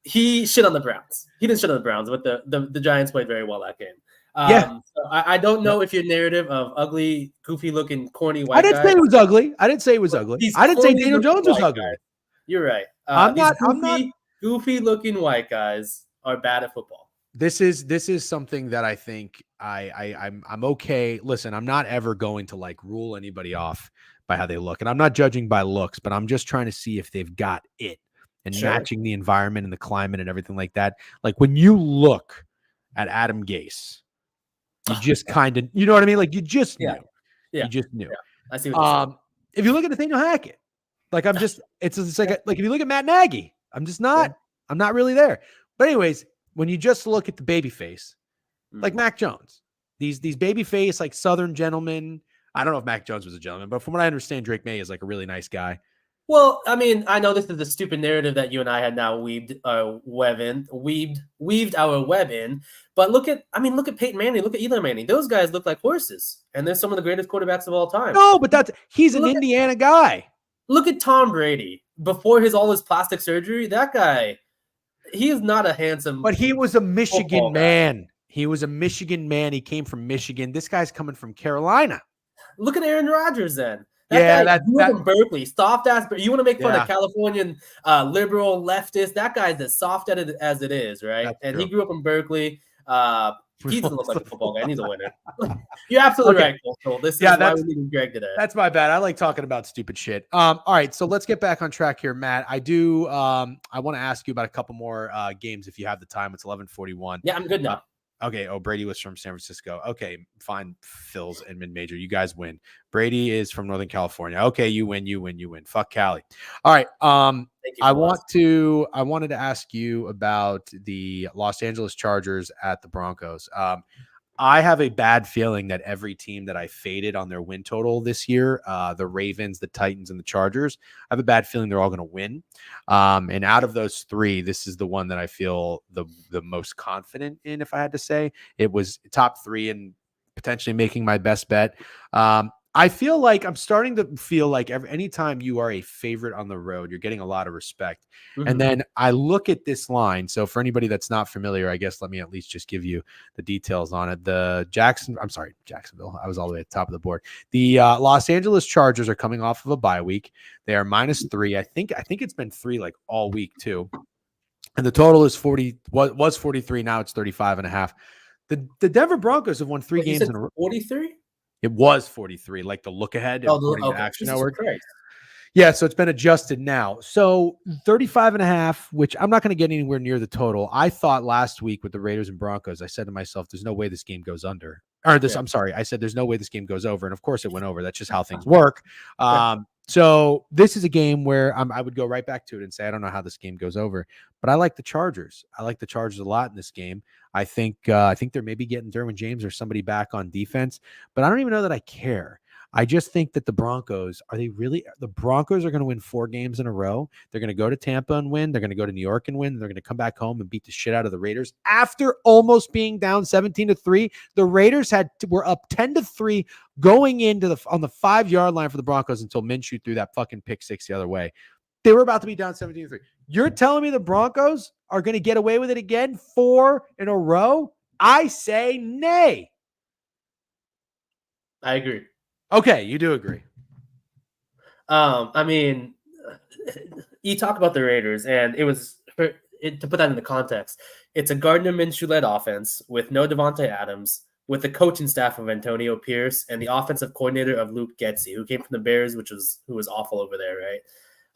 he shit on the Browns. He didn't shit on the Browns, but the Giants played very well that game. So I don't know if your narrative of ugly, goofy-looking, corny white guy. I didn't say it was ugly. I didn't say it was ugly. I didn't say Daniel Jones was ugly. Guys. You're right. I'm not goofy-looking white guys are bad at football. This is something that I think I'm okay. Listen, I'm not ever going to like rule anybody off by how they look, and I'm not judging by looks, but I'm just trying to see if they've got it and matching the environment and the climate and everything like that. Like when you look at Adam Gase, you just kind of, you know what I mean? Like you just knew. Yeah. You just knew. Yeah. I see what you're saying. If you look at Nathaniel Hackett, like I'm just, it's like if you look at Matt Nagy, I'm just not, I'm not really there. But anyways, when you just look at the baby face, like Mac Jones, these baby face, like Southern gentlemen, I don't know if Mac Jones was a gentleman, but from what I understand, Drake May is like a really nice guy. Well, I mean, I know this is the stupid narrative that you and I had now weaved our web in, but look at Peyton Manning, look at Eli Manning. Those guys look like horses, and they're some of the greatest quarterbacks of all time. No, but he's an Indiana guy. Look at Tom Brady before all his plastic surgery. That guy, he is not a handsome. But he was a Michigan man. He was a Michigan man. He came from Michigan. This guy's coming from Carolina. Look at Aaron Rodgers then. That guy from Berkeley, soft ass. You want to make fun of Californian liberal leftist? That guy's as soft at it as it is, right? That's and true. he grew up in Berkeley. He doesn't look like a football guy. And he's a winner. You're absolutely right, Cole. This is why we needed Greg today. That's my bad. I like talking about stupid shit. All right, so let's get back on track here, Matt. I do. I want to ask you about a couple more games if you have the time. It's 11:41. Yeah, I'm good now. Okay. Oh, Brady was from San Francisco. Okay, fine. Phil's and Mid-Major. You guys win. Brady is from Northern California. Okay, you win. Fuck Cali. All right. I wanted to ask you about the Los Angeles Chargers at the Broncos. I have a bad feeling that every team that I faded on their win total this year, the Ravens, the Titans, and the Chargers, I have a bad feeling they're all going to win. And out of those three, this is the one that I feel the most confident in, if I had to say. It was top three and potentially making my best bet. I feel like I'm starting to feel like anytime you are a favorite on the road, you're getting a lot of respect. And then I look at this line. So for anybody that's not familiar, I guess let me at least just give you the details on it. Jacksonville. I was all the way at the top of the board. The Los Angeles Chargers are coming off of a bye week. They are -3. I think it's been 3 like all week too. And the total is 40. Was 43. Now it's 35.5. The Denver Broncos have won 3 games in a row. 43. It was 43, like the look ahead according to Action Network. Yeah, so it's been adjusted now. So 35.5, which I'm not going to get anywhere near the total. I thought last week with the Raiders and Broncos, I said to myself, there's no way this game goes under. I'm sorry. I said there's no way this game goes over. And of course it went over. That's just how things work. So this is a game where I would go right back to it and say, I don't know how this game goes over, but I like the Chargers. I like the Chargers a lot in this game. I think they're maybe getting Derwin James or somebody back on defense, but I don't even know that I care. I just think that the Broncos are going to win 4 games in a row. They're going to go to Tampa and win. They're going to go to New York and win. They're going to come back home and beat the shit out of the Raiders. After almost being down 17-3, the Raiders were up 10-3 going into on the 5-yard line for the Broncos until Minshew threw that fucking pick 6 the other way. They were about to be down 17-3. You're telling me the Broncos are going to get away with it again 4 in a row? I say nay. I agree. Okay, you do agree. I mean, you talk about the Raiders, and it was to put that into context. It's a Gardner Minshew-led offense with no Devontae Adams, with the coaching staff of Antonio Pierce and the offensive coordinator of Luke Getsy, who came from the Bears, who was awful over there,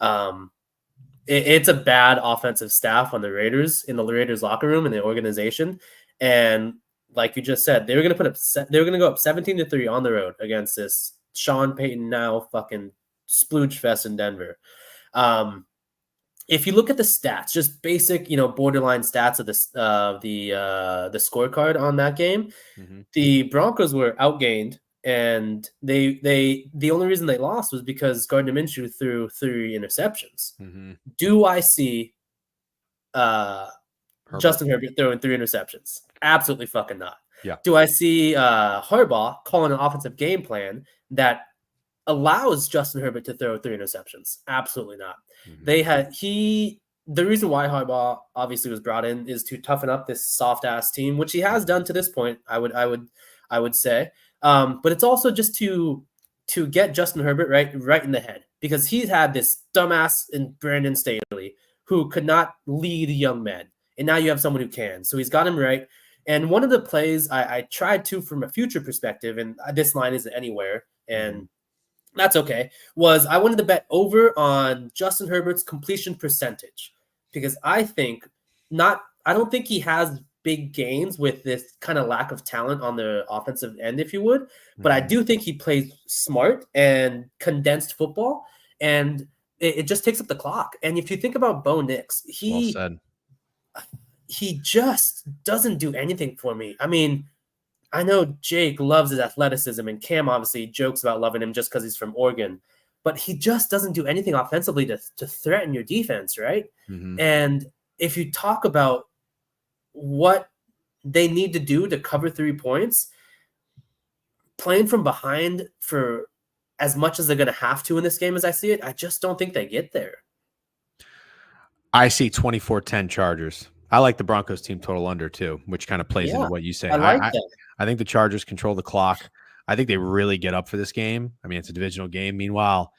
right? It's a bad offensive staff on the Raiders, in the Raiders locker room and the organization, and like you just said, they were going to go up 17-3 on the road against this Sean Payton now fucking splooge fest in Denver. If you look at the stats, just basic, borderline stats of the scorecard on that game, the Broncos were outgained, and the only reason they lost was because Gardner Minshew threw 3 interceptions. Do I see Justin Herbert throwing 3 interceptions? Absolutely fucking not. Yeah. Do I see Harbaugh calling an offensive game plan that allows Justin Herbert to throw 3 interceptions? Absolutely not. The reason why Harbaugh obviously was brought in is to toughen up this soft ass team, which he has done to this point. I would say, but it's also just to get Justin Herbert right in the head, because he's had this dumbass in Brandon Staley who could not lead young men, and now you have someone who can. So he's got him right. And one of the plays I tried to, from a future perspective, and this line isn't anywhere, and that's okay, was I wanted to bet over on Justin Herbert's completion percentage, because I don't think he has big gains with this kind of lack of talent on the offensive end, if you would, but I do think he plays smart and condensed football, and it just takes up the clock. And if you think about Bo Nix, he just doesn't do anything for me. I mean, I know Jake loves his athleticism, and Cam obviously jokes about loving him just because he's from Oregon, but he just doesn't do anything offensively to threaten your defense, right? And if you talk about what they need to do to cover 3 points, playing from behind for as much as they're going to have to in this game as I see it, I just don't think they get there. I see 24-10 Chargers. I like the Broncos team total under too, which kind of plays into what you say. I think the Chargers control the clock. I think they really get up for this game. I mean, it's a divisional game. Meanwhile,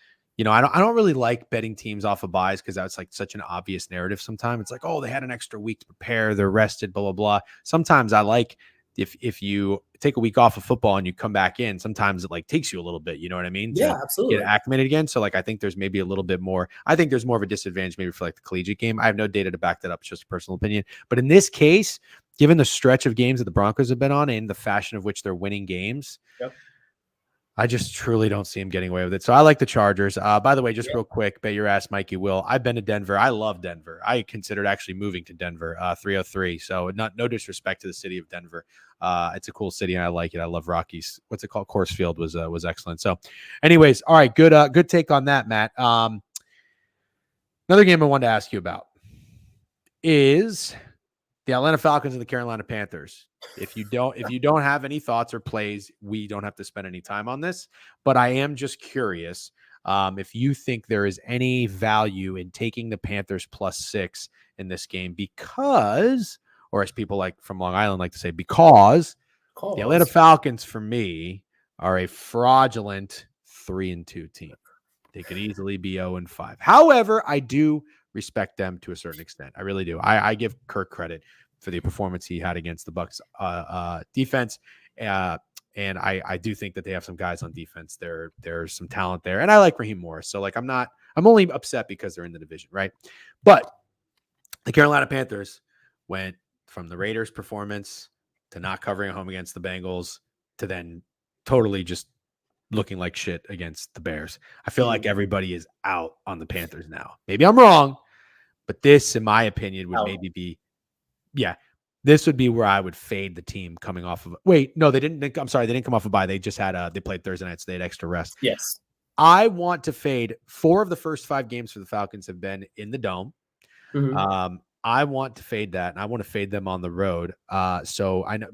I don't really like betting teams off of buys, because that's like such an obvious narrative. Sometimes it's like, oh, they had an extra week to prepare, they're rested, blah, blah, blah. Sometimes I like if you take a week off of football and you come back in, sometimes it like takes you a little bit, you know what I mean? Yeah, absolutely. Get acclimated again. So like, I think there's maybe a little bit more. I think there's more of a disadvantage maybe for like the collegiate game. I have no data to back that up. It's just a personal opinion. But in this case, given the stretch of games that the Broncos have been on and the fashion of which they're winning games, I just truly don't see him getting away with it. So I like the Chargers. By the way, just real quick, bet your ass, Mikey Will. I've been to Denver. I love Denver. I considered actually moving to Denver, 303. So no disrespect to the city of Denver. It's a cool city and I like it. I love Rockies. What's it called? Coors Field was excellent. So anyways, all right, good take on that, Matt. Another game I wanted to ask you about is the Atlanta Falcons and the Carolina Panthers. If you don't have any thoughts or plays, we don't have to spend any time on this. But I am just curious if you think there is any value in taking the Panthers +6 in this game because, or as people like from Long Island like to say, because the Atlanta Falcons for me are a fraudulent 3-2 team. They could easily be 0-5. However, I do respect them to a certain extent. I really do. I give Kirk credit for the performance he had against the Bucs defense. And I do think that they have some guys on defense. There's some talent there. And I like Raheem Morris. So like I'm only upset because they're in the division, right? But the Carolina Panthers went from the Raiders performance to not covering home against the Bengals to then totally just looking like shit against the Bears. I feel like everybody is out on the Panthers now. Maybe I'm wrong, but this, in my opinion, would maybe be, this would be where I would fade the team coming off of. Wait, no, they didn't. I'm sorry, they didn't come off a bye. They just had they played Thursday night, so they had extra rest. Yes, I want to fade 4 of the first 5 games for the Falcons have been in the dome. Mm-hmm. I want to fade that, and I want to fade them on the road. So I know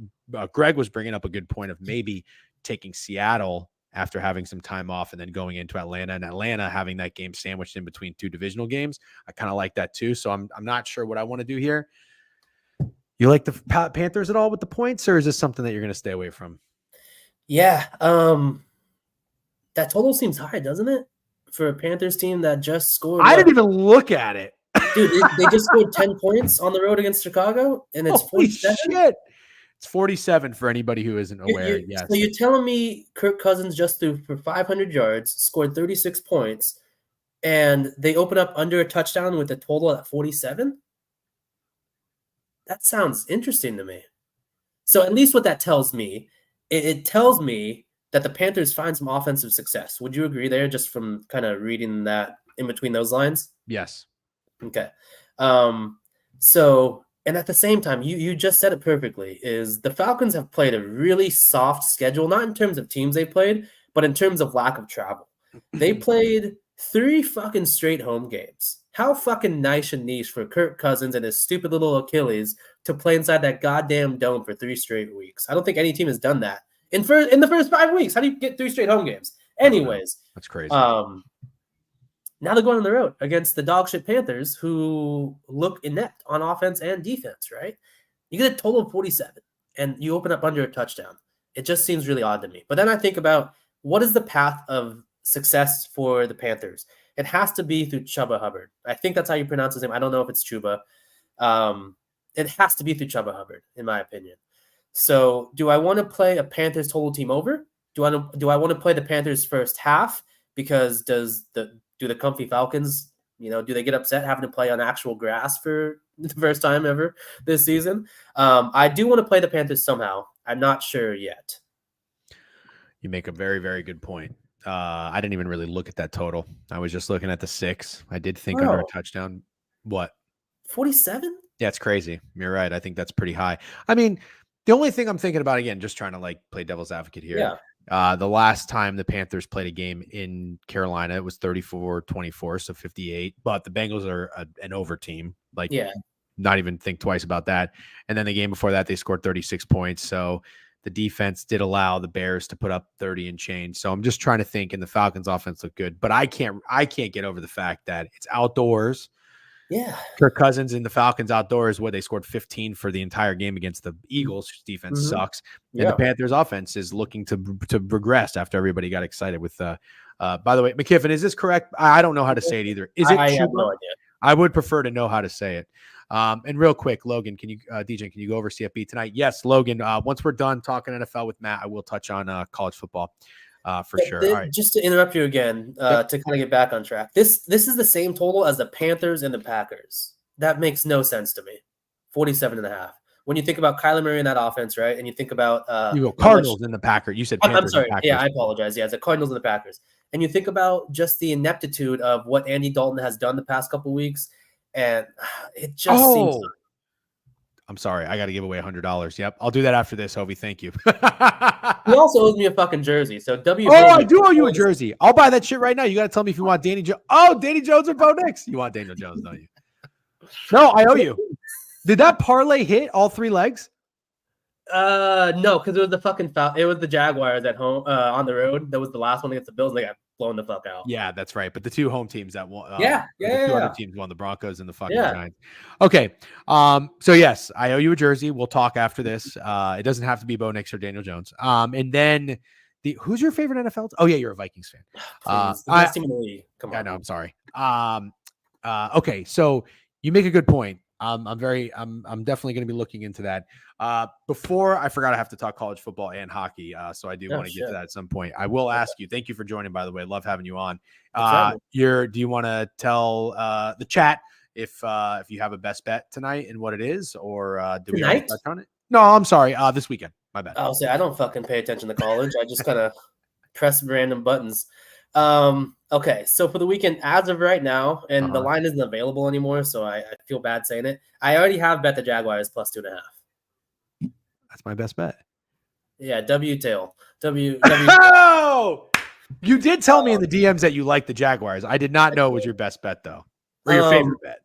Greg was bringing up a good point of maybe taking Seattle after having some time off and then going into Atlanta, and Atlanta having that game sandwiched in between 2 divisional games. I kind of like that too. So I'm not sure what I want to do here. You like the Panthers at all with the points, or is this something that you're going to stay away from? Yeah. That total seems high, doesn't it? For a Panthers team that just scored. I didn't even look at it. Dude, they just scored 10 points on the road against Chicago, and it's 47. Shit. It's 47 for anybody who isn't aware. Yes. So you're telling me Kirk Cousins just threw for 500 yards, scored 36 points, and they open up under a touchdown with a total at 47? That sounds interesting to me. So at least what that tells me, it tells me that the Panthers find some offensive success. Would you agree there, just from kind of reading that in between those lines? Yes. Okay. So, and at the same time, you just said it perfectly, is the Falcons have played a really soft schedule, not in terms of teams they played, but in terms of lack of travel. They played 3 fucking straight home games. How fucking nice and niche for Kirk Cousins and his stupid little Achilles to play inside that goddamn dome for 3 straight weeks. I don't think any team has done that in the first 5 weeks. How do you get 3 straight home games? Anyways, that's crazy. Now they're going on the road against the dogshit Panthers, who look inept on offense and defense, right? You get a total of 47, and you open up under a touchdown. It just seems really odd to me. But then I think about, what is the path of success for the Panthers? It has to be through Chuba Hubbard. I think that's how you pronounce his name. I don't know if it's Chuba. It has to be through Chuba Hubbard, in my opinion. So do I want to play a Panthers total team over? Do I want to play the Panthers first half? Because do the comfy Falcons, do they get upset having to play on actual grass for the first time ever this season? I do want to play the Panthers somehow. I'm not sure yet. You make a very, very good point. I didn't even really look at that total. I was just looking at the 6. I did think under a touchdown. What? 47? Yeah, it's crazy. You're right. I think that's pretty high. I mean, the only thing I'm thinking about, again, just trying to play devil's advocate here. Yeah. The last time the Panthers played a game in Carolina, it was 34-24, so 58. But the Bengals are an over team. Not even think twice about that. And then the game before that, they scored 36 points. So the defense did allow the Bears to put up 30 and change. So I'm just trying to think, and the Falcons offense looked good. But I can't get over the fact that it's outdoors. Yeah. Kirk Cousins and the Falcons outdoors, they scored 15 for the entire game against the Eagles, whose defense sucks. And the Panthers offense is looking to regress after everybody got excited with by the way, McKiffin, is this correct? I don't know how to say it either. Is it I have no idea. I would prefer to know how to say it. And real quick, Logan, can you go over CFB tonight? Yes, Logan. Once we're done talking NFL with Matt, I will touch on college football. For sure. All right. Just to interrupt you again, to kind of get back on track. This is the same total as the Panthers and the Packers. That makes no sense to me. 47.5. When you think about Kyler Murray in that offense, right? And you think about you go Cardinals and the Packers. You said Panthers. I'm sorry. And Packers. Yeah, I apologize. Yeah, it's the Cardinals and the Packers. And you think about just the ineptitude of what Andy Dalton has done the past couple of weeks, and it just seems. I'm sorry. I got to give away $100. Yep. I'll do that after this, Hovey. Thank you. He also owes me a fucking jersey. So I do owe you a jersey. I'll buy that shit right now. You got to tell me if you want Danny Jones. Oh, Danny Jones or Bo Nix. You want Daniel Jones, don't you? No, I owe you. Did that parlay hit all 3 legs? No, because it was the fucking it was the Jaguars at home on the road. That was the last one against the Bills, and they got blown the fuck out. Yeah, that's right. But the two home teams that won, Yeah, the two other yeah. teams won, the Broncos and the fucking Yeah. Giants. Okay. So yes, I owe you a jersey. We'll talk after this. It doesn't have to be Bo Nix or Daniel Jones. And then who's your favorite NFL? Oh yeah, you're a Vikings fan. Please, the best team in the league. Come on. I know. I'm sorry. Okay, so you make a good point. I'm definitely going to be looking into that. Before I forgot, I have to talk college football and hockey. So I do want to get to that at some point. I will ask you. Thank you for joining, by the way. Love having you on. Do you want to tell the chat if you have a best bet tonight and what it is, or do we already touch on it? No, I'm sorry. This weekend. My bad. I'll say I don't fucking pay attention to college. I just kind of press random buttons. Okay, so for the weekend, as of right now, and the line isn't available anymore, so I feel bad saying it. I already have bet the Jaguars plus 2.5. That's my best bet. Yeah, W-tail. Oh! You did tell me in the DMs that you like the Jaguars. I did not know it was your best bet, though. Or your favorite bet.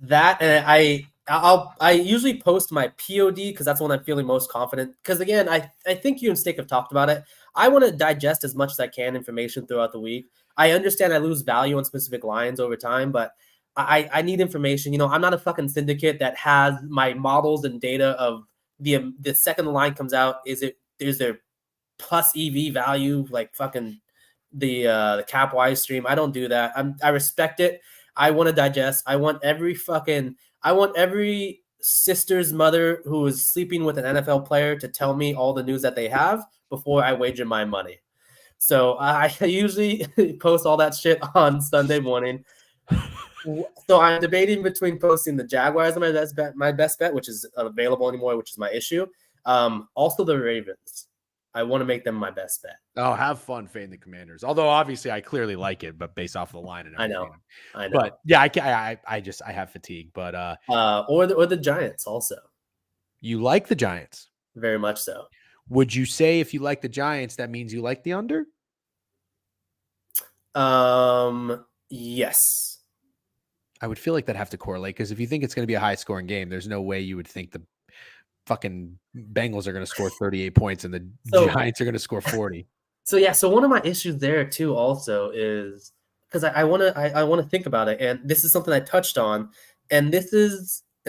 That, and I usually post my POD because that's when I'm feeling most confident. Because again, I think you and Steak have talked about it. I want to digest as much as I can information throughout the week. I understand I lose value on specific lines over time, but I need information. You know, I'm not a fucking syndicate that has my models and data of the second the line comes out. Is there plus EV value like fucking the cap wise stream? I don't do that. I respect it. I want to digest. I want every sister's mother who is sleeping with an NFL player to tell me all the news that they have before I wager my money. So I usually post all that shit on Sunday morning. So I'm debating between posting the Jaguars as my best bet, which is available anymore, which is my issue. Also the Ravens. I want to make them my best bet. Oh, have fun fading the Commanders. Although obviously I clearly like it, but based off the line and everything. I know. But yeah, I have fatigue. But or the Giants also. You like the Giants? Very much so. Would you say if you like the Giants, that means you like the under? Yes. I would feel like that'd have to correlate because if you think it's going to be a high scoring game, there's no way you would think the fucking Bengals are going to score 38 points and the Giants are going to score 40. So one of my issues there too also is because I want to think about it, and this is something I touched on, and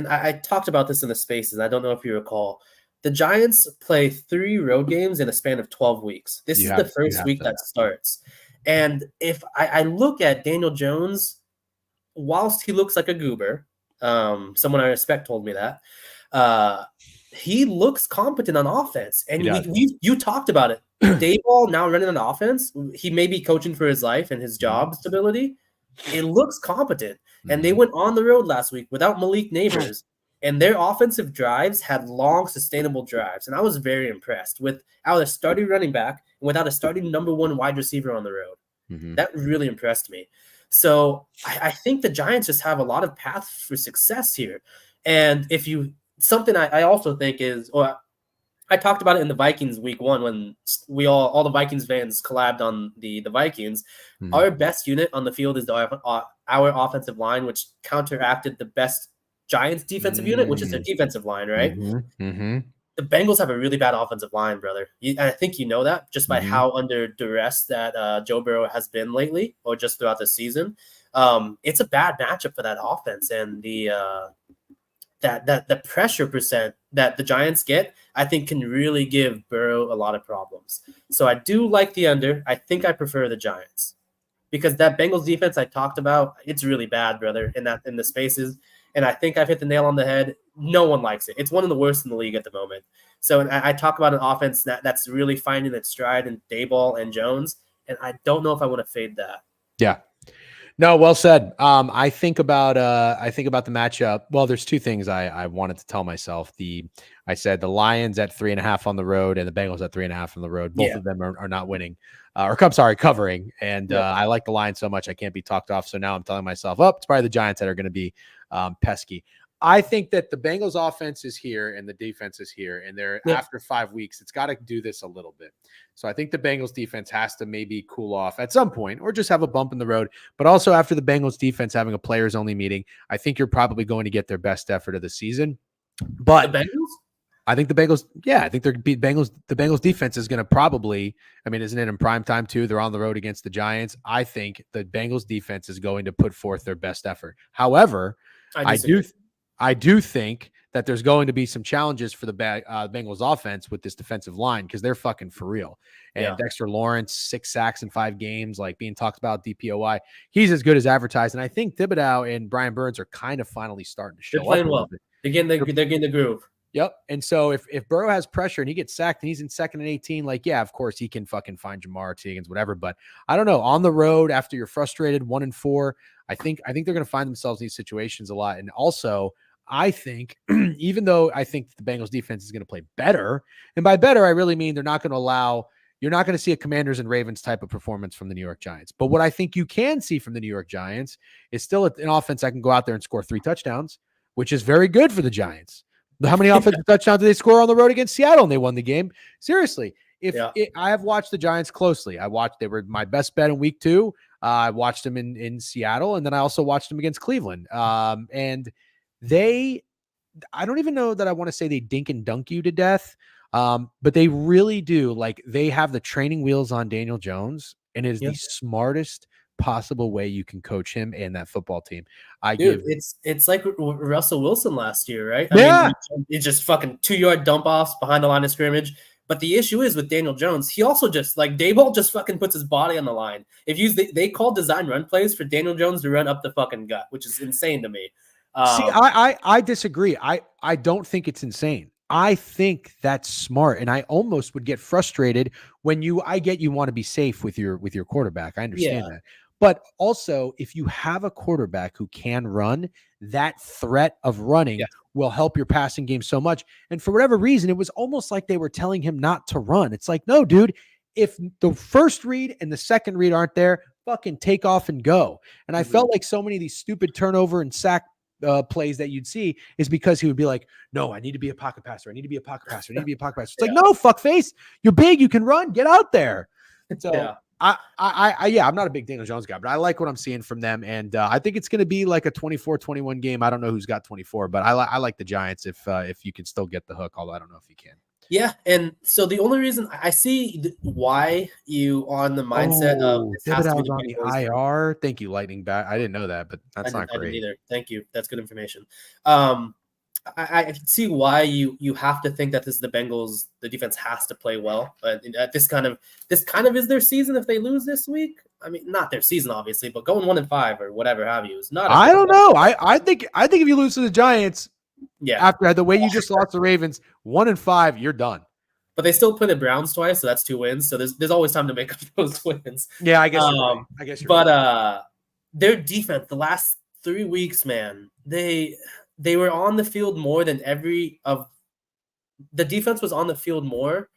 I talked about this in the spaces. I don't know if you recall. The Giants play 3 road games in a span of 12 weeks. This is the first week that starts. And if I look at Daniel Jones, whilst he looks like a goober, someone I respect told me that, he looks competent on offense. And you talked about it. Dayball now running on offense, he may be coaching for his life and his job stability. It looks competent. And they went on the road last week without Malik Neighbors. And their offensive drives had long, sustainable drives. And I was very impressed without a starting running back and without a starting number 1 wide receiver on the road. Mm-hmm. That really impressed me. So I think the Giants just have a lot of paths for success here. And something I also think is, or I talked about it in the Vikings week 1 when all the Vikings fans collabed on the Vikings. Mm-hmm. Our best unit on the field is our offensive line, which counteracted the best Giants defensive unit, which is their defensive line, right? Mm-hmm. Mm-hmm. The Bengals have a really bad offensive line, brother. I think you know that just by how under duress that Joe Burrow has been lately, or just throughout the season. It's a bad matchup for that offense, and the pressure percent that the Giants get, I think, can really give Burrow a lot of problems. So I do like the under. I think I prefer the Giants because that Bengals defense I talked about, it's really bad, brother, in the spaces. And I think I've hit the nail on the head. No one likes it. It's one of the worst in the league at the moment. So I talk about an offense that's really finding its stride in Dayball and Jones, and I don't know if I want to fade that. Yeah. No, well said. I think about the matchup. Well, there's 2 things I wanted to tell myself. I said the Lions at 3.5 on the road and the Bengals at 3.5 on the road. Both of them are not winning, covering. And I like the Lions so much I can't be talked off. So now I'm telling myself, it's probably the Giants that are going to be pesky. I think that the Bengals offense is here and the defense is here, and after 5 weeks, it's got to do this a little bit. So I think the Bengals defense has to maybe cool off at some point or just have a bump in the road. But also after the Bengals defense having a players only meeting, I think you're probably going to get their best effort of the season. But The Bengals? I think the Bengals, I think they're beat Bengals. The Bengals defense is going to probably, I mean, isn't it in prime time too? They're on the road against the Giants. I think the Bengals defense is going to put forth their best effort. However, I do think that there's going to be some challenges for the Bengals offense with this defensive line because they're fucking for real. And Dexter Lawrence, 6 sacks in 5 games, like being talked about DPOY. He's as good as advertised. And I think Thibodeau and Brian Burns are kind of finally starting to show They're playing up. well. They're getting the groove. Yep. And so if Burrow has pressure and he gets sacked and he's in 2nd and 18, like, yeah, of course he can fucking find Jamar, Higgins, whatever. But I don't know. On the road after you're frustrated, 1-4, I think they're going to find themselves in these situations a lot. And also, I think, even though I think the Bengals defense is going to play better, and by better, I really mean they're not going to allow, you're not going to see a Commanders and Ravens type of performance from the New York Giants. But what I think you can see from the New York Giants is still an offense that can go out there and score 3 touchdowns, which is very good for the Giants. How many offensive touchdowns did they score on the road against Seattle and they won the game? Seriously, I have watched the Giants closely. They were my best bet in week 2. I watched them in Seattle, and then I also watched them against Cleveland. And I don't even know that I want to say they dink and dunk you to death, but they really do. Like, they have the training wheels on Daniel Jones, and it is the smartest possible way you can coach him and that football team. It's like Russell Wilson last year, right? I mean, it's just fucking 2-yard dump offs behind the line of scrimmage. But the issue is with Daniel Jones, he also just like Daboll just fucking puts his body on the line. They call design run plays for Daniel Jones to run up the fucking gut, which is insane to me. See, I disagree. I don't think it's insane. I think that's smart, and I almost would get frustrated when you want to be safe with your quarterback. I understand that. But also, if you have a quarterback who can run, that threat of running will help your passing game so much. And for whatever reason, it was almost like they were telling him not to run. It's like, no, dude, if the first read and the second read aren't there, fucking take off and go. And I felt like so many of these stupid turnover and sack plays that you'd see is because he would be like, no, I need to be a pocket passer. I need to be a pocket passer. I need to be a pocket passer. It's like, no, fuckface. You're big. You can run. Get out there. So I'm not a big Daniel Jones guy, but I like what I'm seeing from them. And I think it's going to be like a 24-21 game. I don't know who's got 24, but I like the Giants if you can still get the hook, although I don't know if you can. Yeah, and so the only reason I see why you on the mindset of it has to be on the IR. Thank you, Lightning Bat. I didn't know that, but that's not great. I didn't either. Thank you. That's good information. I can see why you have to think that this is the Bengals. The defense has to play well. But this kind of is their season. If they lose this week, I mean, not their season obviously, but going 1-5 or whatever have you is not. I don't know. I think if you lose to the Giants, after the way you just lost the Ravens, 1-5, you're done. But they still play the Browns twice, so that's 2 wins. So there's always time to make up those wins. Yeah, I guess. I guess. Their defense the last 3 weeks, man, they were on the field more than the defense was on the field more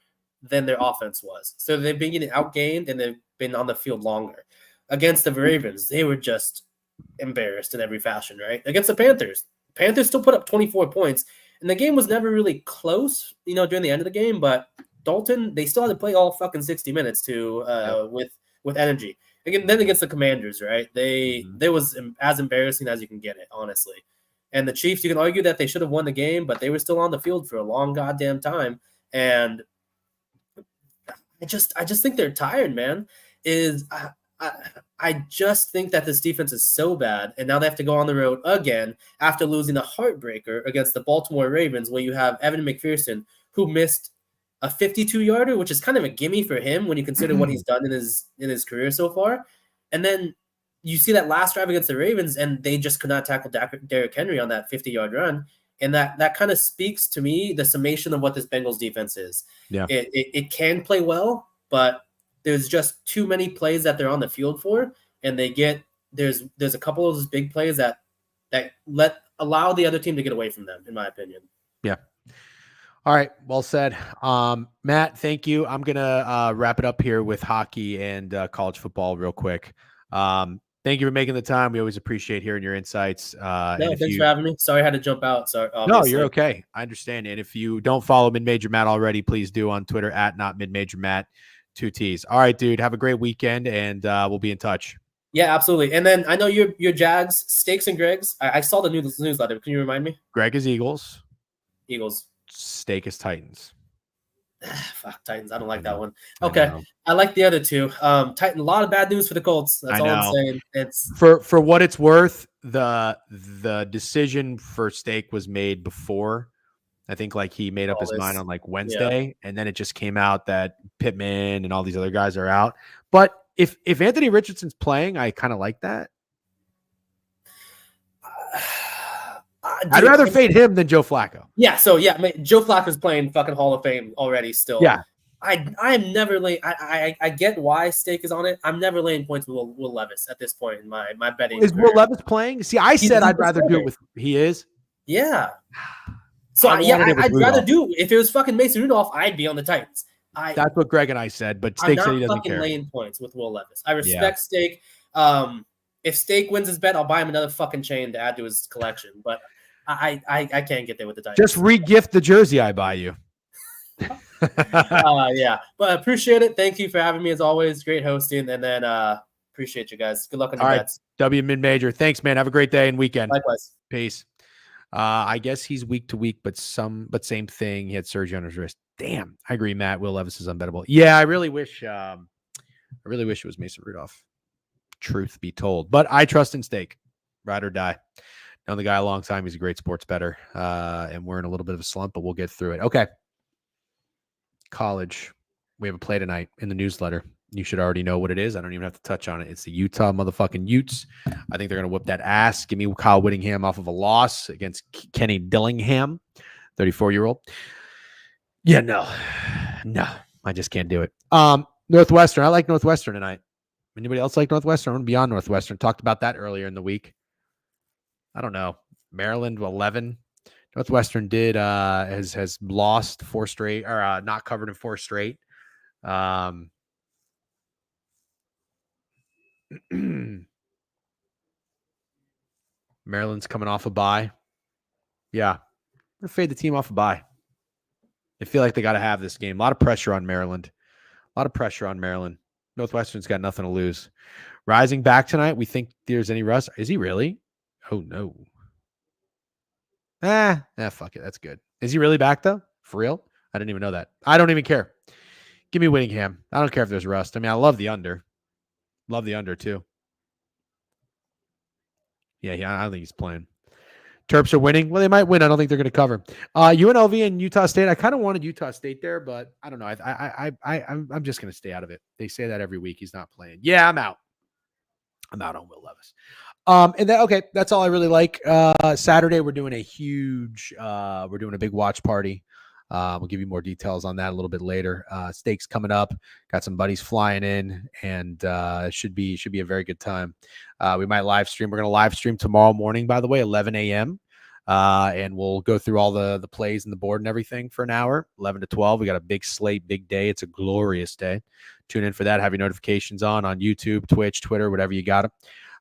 than their offense was. So they've been getting outgained and they've been on the field longer. Against the Ravens, they were just embarrassed in every fashion, right? Against the Panthers still put up 24 points. And the game was never really close, during the end of the game. But Dalton, they still had to play all fucking 60 minutes with energy. Again, then against the Commanders, right? They was as embarrassing as you can get it, honestly. And the Chiefs, you can argue that they should have won the game, but they were still on the field for a long goddamn time. And I just think they're tired, man. I just think that this defense is so bad, and now they have to go on the road again after losing a heartbreaker against the Baltimore Ravens, where you have Evan McPherson, who missed a 52-yarder, which is kind of a gimme for him when you consider what he's done in his career so far. And then you see that last drive against the Ravens, and they just could not tackle Derrick Henry on that 50-yard run. And that kind of speaks to me the summation of what this Bengals defense is. Yeah, it can play well, but there's just too many plays that they're on the field for, and there's a couple of those big plays that allow the other team to get away from them, in my opinion. Yeah. All right. Well said. Matt, thank you. I'm going to wrap it up here with hockey and college football real quick. Thank you for making the time. We always appreciate hearing your insights. Thanks for having me. Sorry I had to jump out. Sorry. No, you're okay. I understand. And if you don't follow MidMajorMatt already, please do on Twitter @NotMidMajorMatt. 2 T's. All right, dude. Have a great weekend, and we'll be in touch. Yeah, absolutely. And then I know your Jags, Steaks and Greg's. I saw the newsletter. Can you remind me? Greg is Eagles. Eagles. Steak is Titans. Fuck Titans. I don't like I that know. one. I Okay. know. I like the other two. Titan. A lot of bad news for the Colts. That's I all I'm know. saying. It's For what it's worth, the decision for Steak was made before. I think like he made up all his mind this. on like Yeah. Wednesday, and then it just came out that Pittman and all these other guys are out. But if Anthony Richardson's playing, I kind of like that. I'd Dude, rather fade him than Joe Flacco. Yeah, so yeah, Joe Flacco's playing fucking Hall of Fame already still. Yeah. I'm never laying. I get why Steak is on it. I'm never laying points with Will Levis at this point in my betting. Is career. Will Levis playing? See, I said he's I'd rather do it with. He is. Yeah. So I wanted it with I'd rather Rudolph. do if it was fucking Mason Rudolph, I'd be on the Titans. That's what Greg and I said, but I'm Steak said not he doesn't fucking care. laying points with Will Levis. I respect Steak. If Steak wins his bet, I'll buy him another fucking chain to add to his collection. But I can't get there with the Titans. Just re-gift the jersey I buy you. Yeah, but I appreciate it. Thank you for having me as always. Great hosting, and then appreciate you guys. Good luck on your bets. W Mid-Major. Thanks, man. Have a great day and weekend. Likewise. Peace. I guess he's week to week, but same thing. He had surgery on his wrist. Damn, I agree, Matt. Will Levis is unbettable. Yeah, I really wish it was Mason Rudolph. Truth be told, but I trust in Steak. Ride or die. Known the guy a long time. He's a great sports bettor, and we're in a little bit of a slump, but we'll get through it. Okay. College. We have a play tonight in the newsletter. You should already know what it is. I don't even have to touch on it. It's the Utah motherfucking Utes. I think they're going to whip that ass. Give me Kyle Whittingham off of a loss against Kenny Dillingham, 34-year-old. Yeah, no, I just can't do it. Northwestern. I like Northwestern tonight. Anybody else like Northwestern? I'm going to be on Northwestern. Talked about that earlier in the week. I don't know. Maryland 11. Northwestern has lost 4 straight or not covered in 4 straight. Maryland's coming off a bye. Yeah. I'm going to fade the team off a bye. I feel like they got to have this game. A lot of pressure on Maryland. Northwestern's got nothing to lose. Rising back tonight. We think there's any rust. Is he really? Oh, no. Fuck it. That's good. Is he really back, though? For real? I didn't even know that. I don't even care. Give me Whittingham. I don't care if there's rust. I mean, I love the under. Love the under, too. Yeah, I don't think he's playing. Terps are winning. Well, they might win. I don't think they're going to cover. UNLV and Utah State. I kind of wanted Utah State there, but I don't know. I'm just going to stay out of it. They say that every week. He's not playing. Yeah, I'm out. I'm out on Will Levis. And then, okay, that's all I really like. Saturday, we're doing a big watch party. We'll give you more details on that a little bit later. Stakes coming up. Got some buddies flying in, and it should be a very good time. We might live stream. We're going to live stream tomorrow morning, by the way, 11 a.m. And we'll go through all the plays and the board and everything for an hour, 11 to 12. We got a big slate, big day. It's a glorious day. Tune in for that. Have your notifications on YouTube, Twitch, Twitter, whatever you got.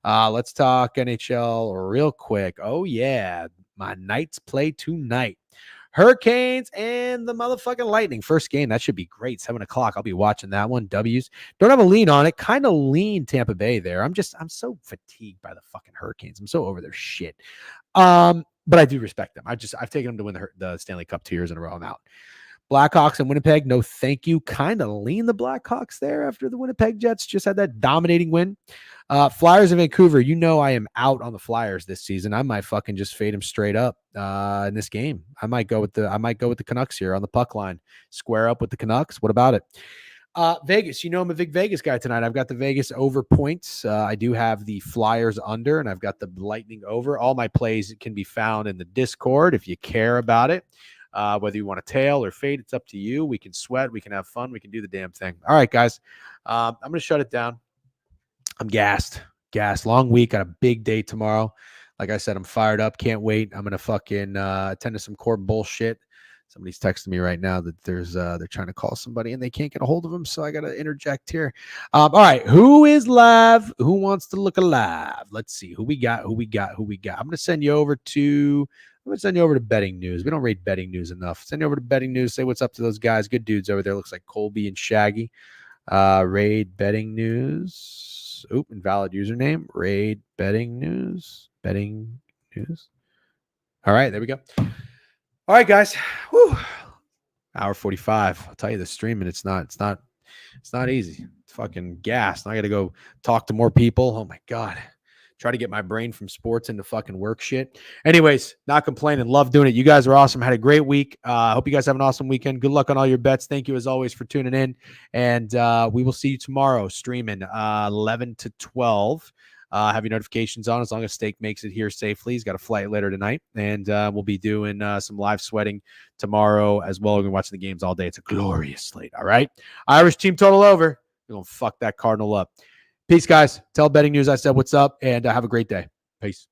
Let's talk NHL real quick. Oh, yeah. My Knights play tonight. Hurricanes and the motherfucking Lightning. First game. That should be great. 7 o'clock. I'll be watching that one. W's. Don't have a lean on it. Kind of lean Tampa Bay there. I'm so fatigued by the fucking Hurricanes. I'm so over their shit. But I do respect them. I've taken them to win the Stanley Cup 2 years in a row. I'm out. Blackhawks and Winnipeg. No, thank you. Kind of lean the Blackhawks there after the Winnipeg Jets just had that dominating win. Flyers in Vancouver. You know I am out on the Flyers this season. I might fucking just fade them straight up in this game. I might go with the Canucks here on the puck line. Square up with the Canucks. What about it? Vegas. You know I'm a big Vegas guy tonight. I've got the Vegas over points. I do have the Flyers under, and I've got the Lightning over. All my plays can be found in the Discord if you care about it. Whether you want to tail or fade, it's up to you. We can sweat. We can have fun. We can do the damn thing. All right, guys. I'm going to shut it down. I'm gassed. Long week. Got a big day tomorrow. Like I said, I'm fired up. Can't wait. I'm going to fucking attend to some court bullshit. Somebody's texting me right now that they're trying to call somebody and they can't get a hold of them. So I got to interject here. All right. Who is live? Who wants to look alive? Let's see who we got. I'm going to send you over to betting news. We don't rate betting news enough. Send you over to betting news. Say what's up to those guys. Good dudes over there. Looks like Colby and Shaggy. Raid betting news. Oop, invalid username. Raid betting news. Betting news. All right, there we go. All right, guys. Whew. Hour 45. I'll tell you, the streaming, it's not easy. It's fucking gas. Now I got to go talk to more people. Oh my God. Try to get my brain from sports into fucking work shit. Anyways, not complaining. Love doing it. You guys are awesome. Had a great week. Hope you guys have an awesome weekend. Good luck on all your bets. Thank you as always for tuning in. And we will see you tomorrow streaming 11 to 12. Have your notifications on as long as Steak makes it here safely. He's got a flight later tonight. And we'll be doing some live sweating tomorrow as well. We're watching the games all day. It's a glorious slate. All right. Irish team total over. We're going to fuck that Cardinal up. Peace, guys. Tell Betting News I said what's up, and have a great day. Peace.